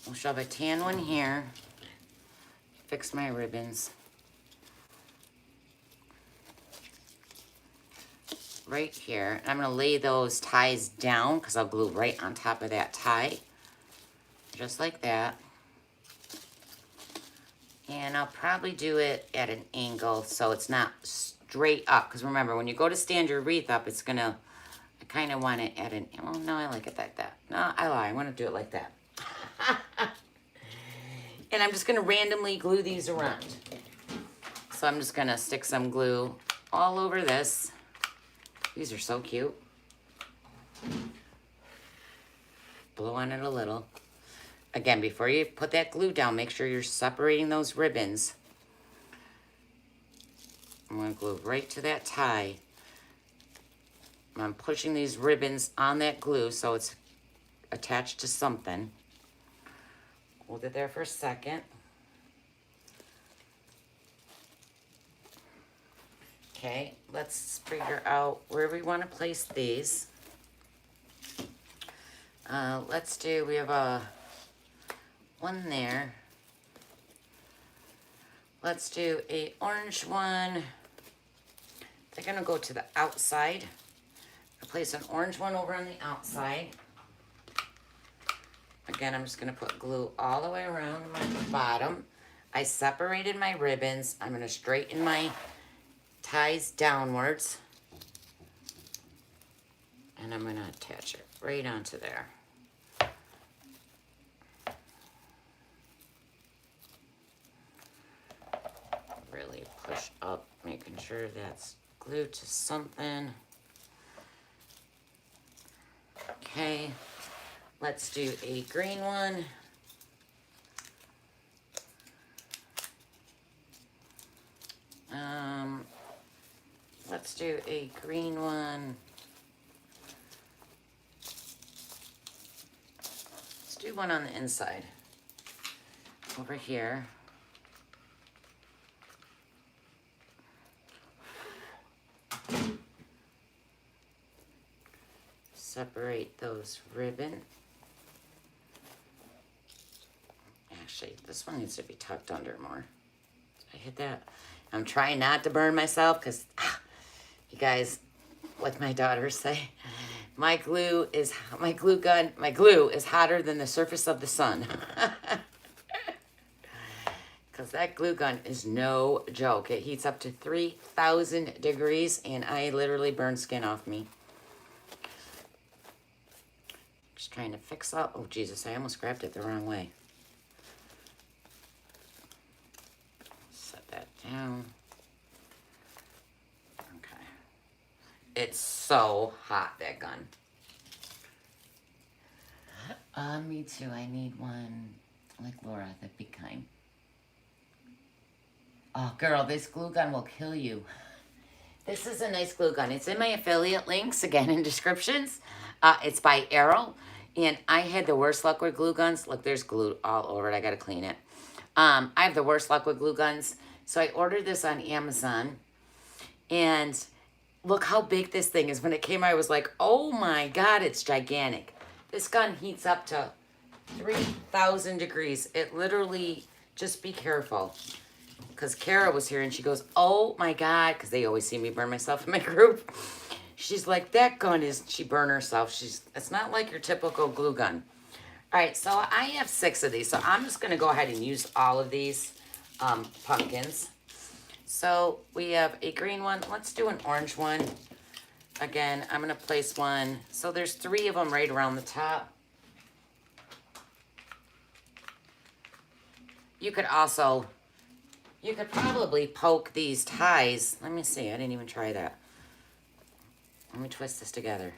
we'll shove a tan one here. Fix my ribbons. Right here. I'm gonna lay those ties down because I'll glue right on top of that tie. Just like that. And I'll probably do it at an angle so it's not straight up. Because remember, when you go to stand your wreath up, it's gonna, I kind of want it at an, oh no, I like it like that. No, I lie, I want to do it like that. And I'm just gonna randomly glue these around. So I'm just gonna stick some glue all over this. These are so cute. Blow on it a little. Again, before you put that glue down, make sure you're separating those ribbons. I'm going to glue right to that tie. I'm pushing these ribbons on that glue so it's attached to something. Hold it there for a second. Okay, let's figure out where we want to place these. Let's do, we have a one there. Let's do a orange one. They're gonna go to the outside. I'll place an orange one over on the outside. Again, I'm just gonna put glue all the way around my bottom. I separated my ribbons. I'm gonna straighten my ties downwards. And I'm gonna attach it right onto there. Really push up, making sure that's glued to something. Okay, let's do a green one. Let's do a green one. Let's do one on the inside. Over here. Separate those ribbon. Actually, this one needs to be tucked under more. Did I hit that? I'm trying not to burn myself because, you guys, what my daughters say, my glue is hotter than the surface of the sun. Because that glue gun is no joke. It heats up to 3,000 degrees and I literally burn skin off me. Just trying to fix up. Oh, Jesus, I almost grabbed it the wrong way. Set that down. Okay. It's so hot, that gun. Me too. I need one like Laura, the big kind. Oh, girl, this glue gun will kill you. This is a nice glue gun. It's in my affiliate links, again, in descriptions. It's by Arrow. And I had the worst luck with glue guns. Look, there's glue all over it. I got to clean it. I have the worst luck with glue guns. So I ordered this on Amazon. And look how big this thing is. When it came, I was like, oh my God, it's gigantic. This gun heats up to 3,000 degrees. It literally, just be careful. Because Kara was here and she goes, oh my God, because they always see me burn myself in my group. She's like, that gun is, she burned herself. It's not like your typical glue gun. All right, so I have 6 of these. So I'm just going to go ahead and use all of these pumpkins. So we have a green one. Let's do an orange one. Again, I'm going to place one. So there's 3 of them right around the top. You could probably poke these ties. Let me see. I didn't even try that. Let me twist this together.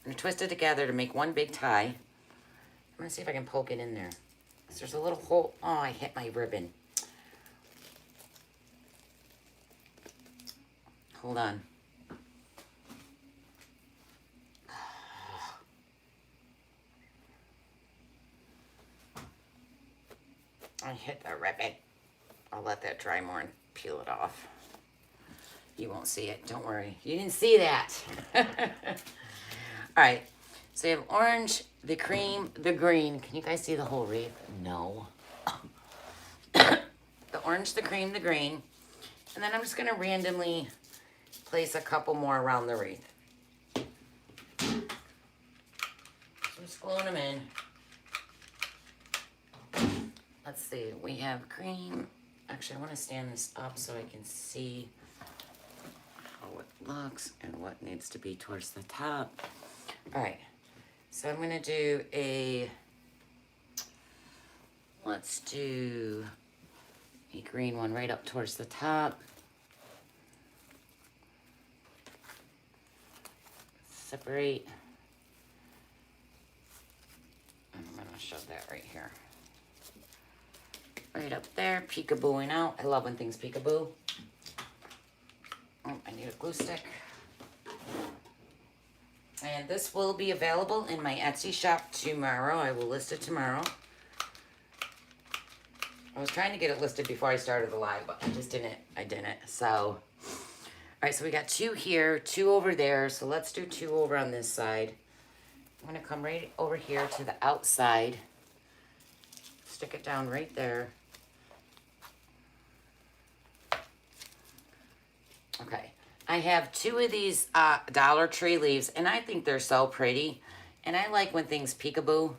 going to twist it together to make one big tie. I'm going to see if I can poke it in there. So there's a little hole. Oh, I hit my ribbon. Hold on. I hit the ribbon. I'll let that dry more and peel it off. You won't see it. Don't worry. You didn't see that. All right. So you have orange, the cream, the green. Can you guys see the whole wreath? No. The orange, the cream, the green. And then I'm just going to randomly place a couple more around the wreath. I'm just gluing them in. Let's see. We have cream. Actually, I want to stand this up so I can see how it looks and what needs to be towards the top. All right. So I'm going to do a, let's do a green one right up towards the top. Separate. And I'm going to shove that right here. Right up there, peekabooing out. I love when things peekaboo. Oh, I need a glue stick. And this will be available in my Etsy shop tomorrow. I will list it tomorrow. I was trying to get it listed before I started the live, but I just didn't. I didn't. So, all right, so we got 2 here, 2 over there. So let's do 2 over on this side. I'm going to come right over here to the outside. Stick it down right there. Okay, I have 2 of these Dollar Tree leaves, and I think they're so pretty. And I like when things peekaboo.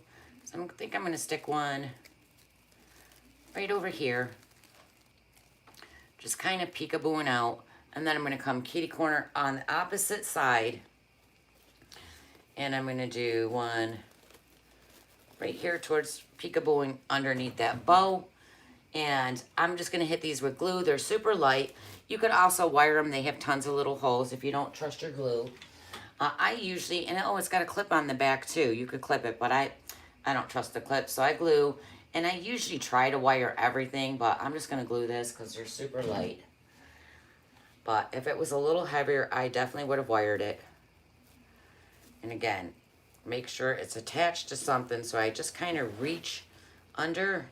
So I think I'm going to stick one right over here. Just kind of peekabooing out. And then I'm going to come kitty corner on the opposite side. And I'm going to do one right here towards peekabooing underneath that bow. And I'm just going to hit these with glue. They're super light. You could also wire them. They have tons of little holes if you don't trust your glue. I usually, and oh, it's got a clip on the back too. You could clip it, but I don't trust the clip. So I glue, and I usually try to wire everything, but I'm just going to glue this because they're super light. But if it was a little heavier, I definitely would have wired it. And again, make sure it's attached to something. So I just kind of reach under.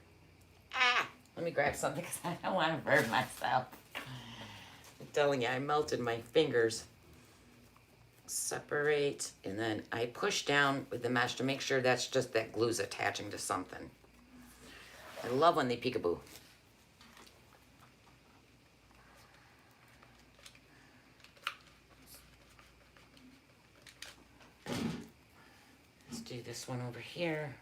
Let me grab something because I don't want to burn myself. I'm telling you, I melted my fingers. Separate, and then I push down with the mesh to make sure that's just that glue's attaching to something. I love when they peekaboo. Let's do this one over here.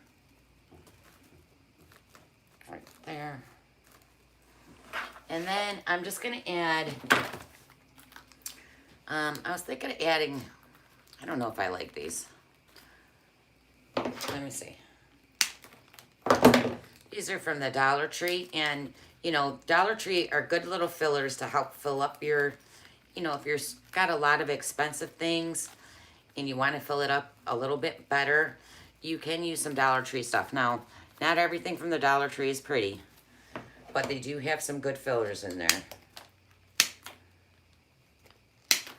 Right there. And then I'm just going to add, I was thinking of adding, I don't know if I like these. Let me see. These are from the Dollar Tree, and, you know, Dollar Tree are good little fillers to help fill up your, you know, if you've got a lot of expensive things and you want to fill it up a little bit better, you can use some Dollar Tree stuff. Now, not everything from the Dollar Tree is pretty, but they do have some good fillers in there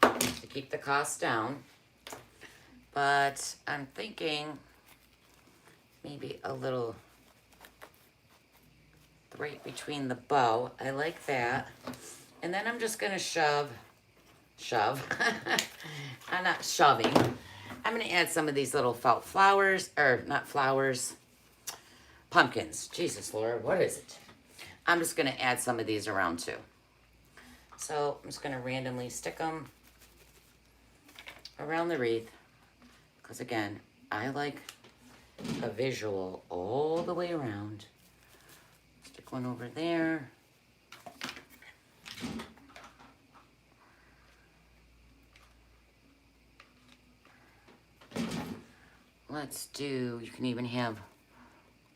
to keep the cost down. But I'm thinking maybe a little right between the bow. I like that. And then I'm just going to shove. I'm not shoving. I'm going to add some of these little felt flowers, or not flowers, pumpkins. Jesus, Lord, what is it? I'm just going to add some of these around too. So I'm just going to randomly stick them around the wreath. Because again, I like a visual all the way around. Stick one over there. Let's do, you can even have,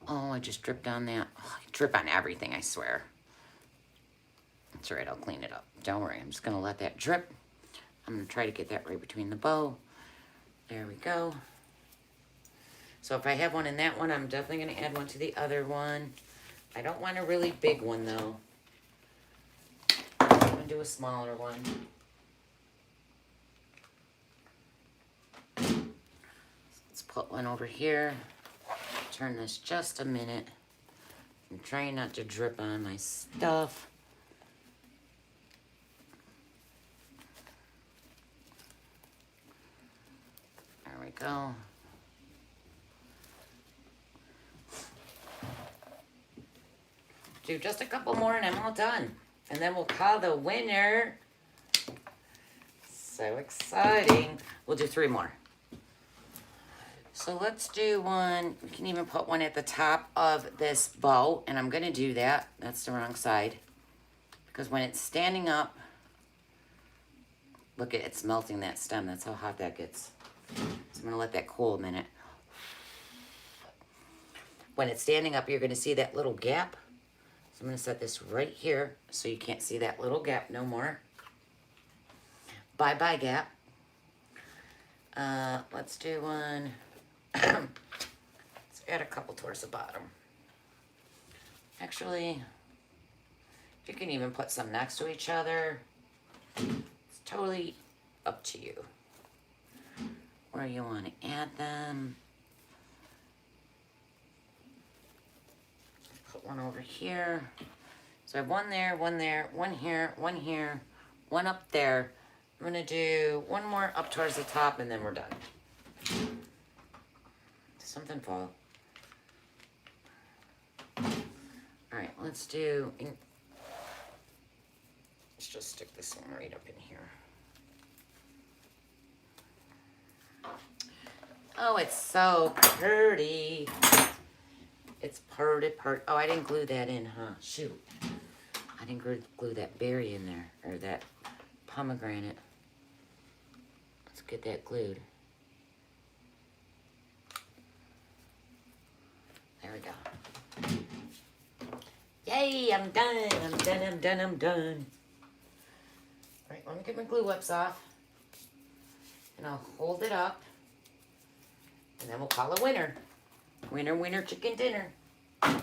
oh, I just dripped on that. Oh, I drip on everything, I swear. That's all right, I'll clean it up. Don't worry, I'm just going to let that drip. I'm going to try to get that right between the bow. There we go. So if I have one in that one, I'm definitely going to add one to the other one. I don't want a really big one though. I'm going to do a smaller one. Let's put one over here. Turn this just a minute. I'm trying not to drip on my stuff. There we go. Do just a couple more and I'm all done. And then we'll call the winner. So exciting. We'll do 3 more. So let's do one. We can even put one at the top of this bow. And I'm going to do that. That's the wrong side. Because when it's standing up, look at it's melting that stem. That's how hot that gets. So I'm going to let that cool a minute. When it's standing up, you're going to see that little gap. So I'm going to set this right here so you can't see that little gap no more. Bye-bye gap. Let's do one. Let's add a couple towards the bottom. Actually, you can even put some next to each other. It's totally up to you where you want to add them. Put one over here. So I have one there, one here, one up there. I'm going to do one more up towards the top and then we're done. Something fall. All right, let's just stick this one right up in here. Oh, it's so pretty. It's pretty. Oh, I didn't glue that in, huh? Shoot. I didn't glue that berry in there, or that pomegranate. Let's get that glued. There we go. Yay, I'm done. I'm done, I'm done, I'm done. All right, let me get my glue whips off. And I'll hold it up. And then we'll call a winner. Winner, winner, chicken dinner. All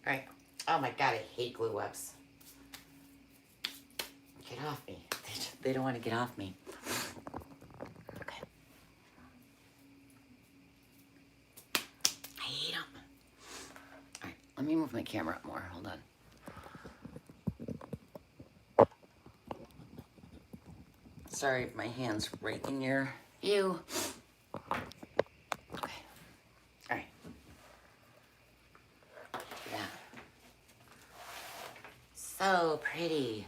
right. Oh my God, I hate glue whips. Get off me. They don't want to get off me. Okay. I hate them. All right, let me move my camera up more. Hold on. Sorry if my hand's right in your view. Okay. All right. Yeah. So pretty.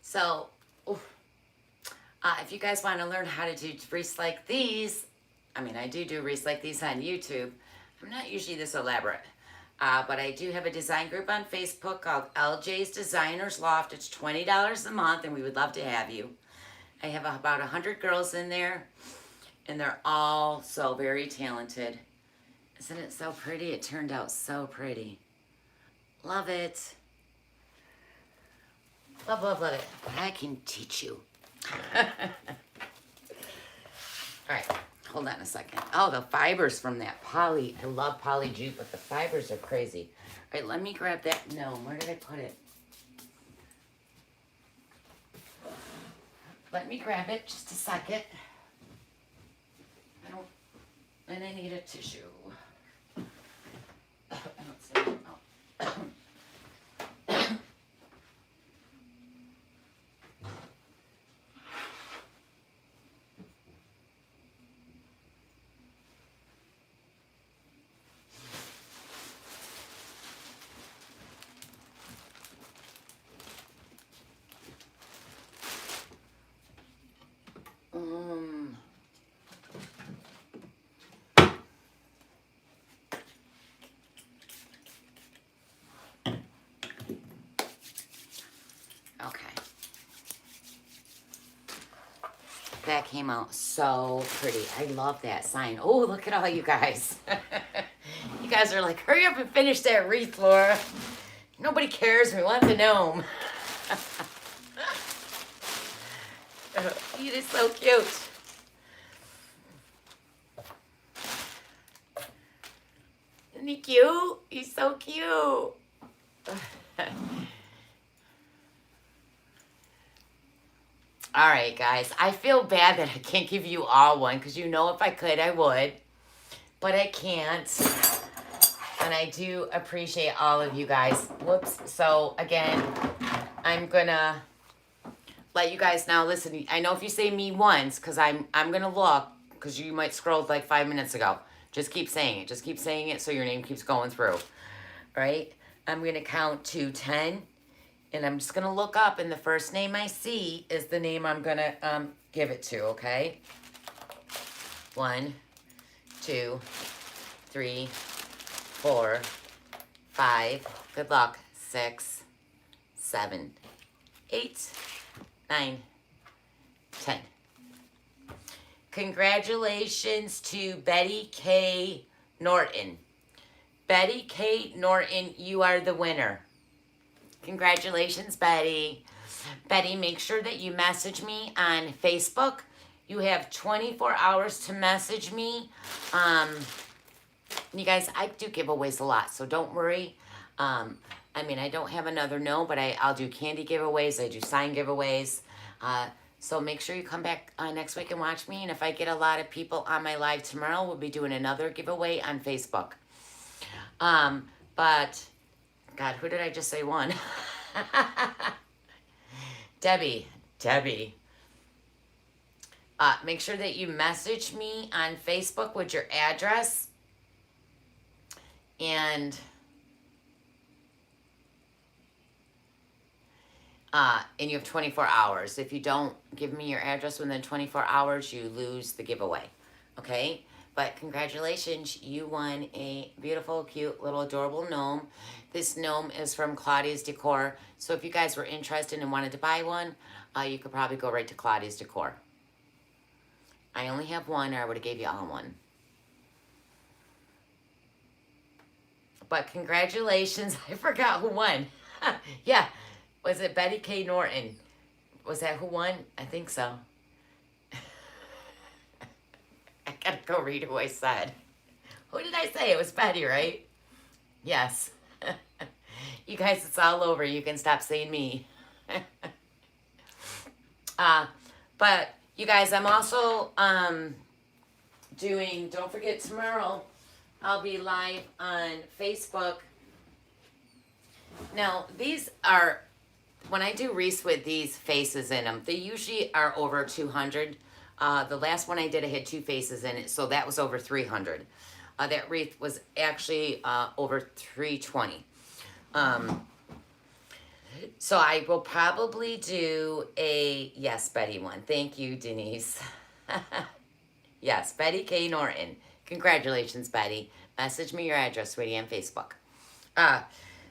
So, if you guys want to learn how to do wreaths like these, I mean, I do wreaths like these on YouTube. I'm not usually this elaborate, but I do have a design group on Facebook called LJ's Designers Loft. It's $20 a month, and we would love to have you. I have about 100 girls in there, and they're all so very talented. Isn't it so pretty? It turned out so pretty. Love it. Love, love, love it. But I can teach you. All right, hold on a second. Oh, the fibers from that poly. I love poly jute, but the fibers are crazy. All right, let me grab that gnome. Where did I put it? Let me grab it just a second. And I need a tissue. I don't see it. Oh. That came out so pretty. I love that sign. Oh, look at all you guys. You guys are like, hurry up and finish that wreath, Laura. Nobody cares. We want the gnome. He is so cute. Isn't he cute? He's so cute. All right, guys. I feel bad that I can't give you all one because you know if I could, I would. But I can't. And I do appreciate all of you guys. Whoops. So, again, I'm going to let you guys now listen. I know if you say me once, because I'm going to look, because you might scrolled like 5 minutes ago. Just keep saying it. Just keep saying it so your name keeps going through. Right? I'm going to count to 10. And I'm just going to look up, and the first name I see is the name I'm going to give it to, okay? 1, 2, 3, 4, 5. Good luck. 6, 7, 8, 9, 10. Congratulations to Betty K. Norton. Betty K. Norton, you are the winner. Congratulations, Betty. Betty, make sure that you message me on Facebook. You have 24 hours to message me. You guys, I do giveaways a lot, so don't worry. I mean, I don't have another no, but I'll do candy giveaways. I do sign giveaways. So make sure you come back next week and watch me. And if I get a lot of people on my live tomorrow, we'll be doing another giveaway on Facebook. But... God, who did I just say won? Debbie. Make sure that you message me on Facebook with your address. And you have 24 hours. If you don't give me your address within 24 hours, you lose the giveaway. Okay? But congratulations, you won a beautiful, cute, little adorable gnome. This gnome is from Claudia's Decor. So if you guys were interested and wanted to buy one, you could probably go right to Claudia's Decor. I only have one, or I would have gave you all one. But congratulations. I forgot who won. Yeah. Was it Betty K. Norton? Was that who won? I think so. I gotta go read who I said. Who did I say? It was Betty, right? Yes. You guys, it's all over. You can stop saying me. But you guys, I'm also doing, don't forget tomorrow, I'll be live on Facebook. Now, these are, when I do wreaths with these faces in them, they usually are over 200. The last one I did, I had 2 faces in it, so that was over 300. That wreath was actually over 320. So I will probably do a, yes, Betty one. Thank you, Denise. Yes, Betty K. Norton. Congratulations, Betty. Message me your address, sweetie, on Facebook.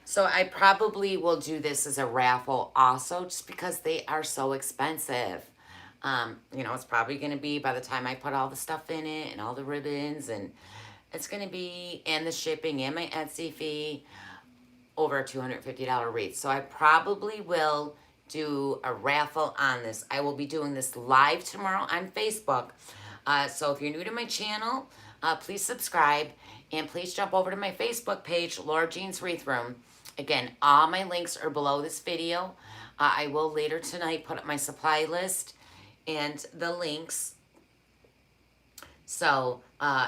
So I probably will do this as a raffle also, just because they are so expensive. You know, it's probably going to be, by the time I put all the stuff in it and all the ribbons, and it's going to be, and the shipping and my Etsy fee, over a $250 wreath. So I probably will do a raffle on this. I will be doing this live tomorrow on Facebook. So if you're new to my channel, please subscribe, and please jump over to my Facebook page, Laura Jean's Wreath Room. Again, all my links are below this video. I will later tonight put up my supply list and the links. So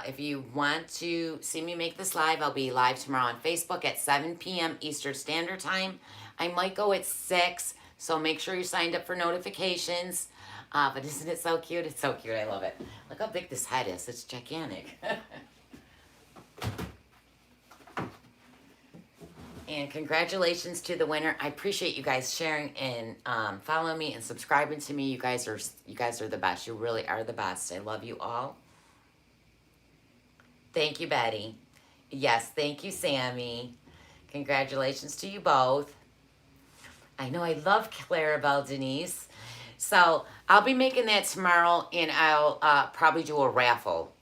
if you want to see me make this live, I'll be live tomorrow on Facebook at 7 p.m. Eastern Standard Time. I might go at 6, so make sure you're signed up for notifications. But isn't it so cute? It's so cute. I love it. Look how big this head is. It's gigantic. And congratulations to the winner. I appreciate you guys sharing and following me and subscribing to me. You guys are the best. You really are the best. I love you all. Thank you, Betty. Yes, thank you, Sammy. Congratulations to you both. I know I love Clarabelle, Denise. So I'll be making that tomorrow, and I'll probably do a raffle.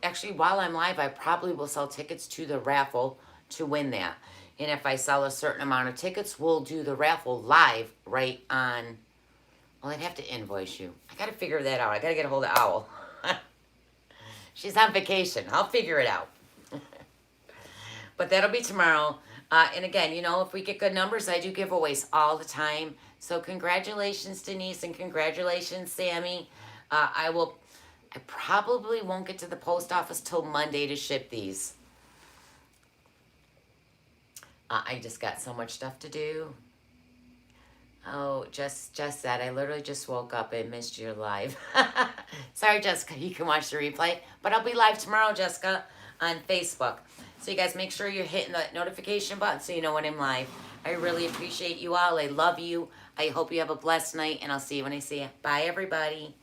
Actually, while I'm live, I probably will sell tickets to the raffle to win that. And if I sell a certain amount of tickets, we'll do the raffle live right on. Well, I'd have to invoice you. I got to figure that out. I got to get a hold of Owl. She's on vacation. I'll figure it out. But that'll be tomorrow. And again, you know, if we get good numbers, I do giveaways all the time. So congratulations, Denise, and congratulations, Sammy. I probably won't get to the post office till Monday to ship these. I just got so much stuff to do. Oh, just that. I literally just woke up and missed your live. Sorry, Jessica. You can watch the replay. But I'll be live tomorrow, Jessica, on Facebook. So you guys make sure you're hitting the notification button so you know when I'm live. I really appreciate you all. I love you. I hope you have a blessed night, and I'll see you when I see you. Bye, everybody.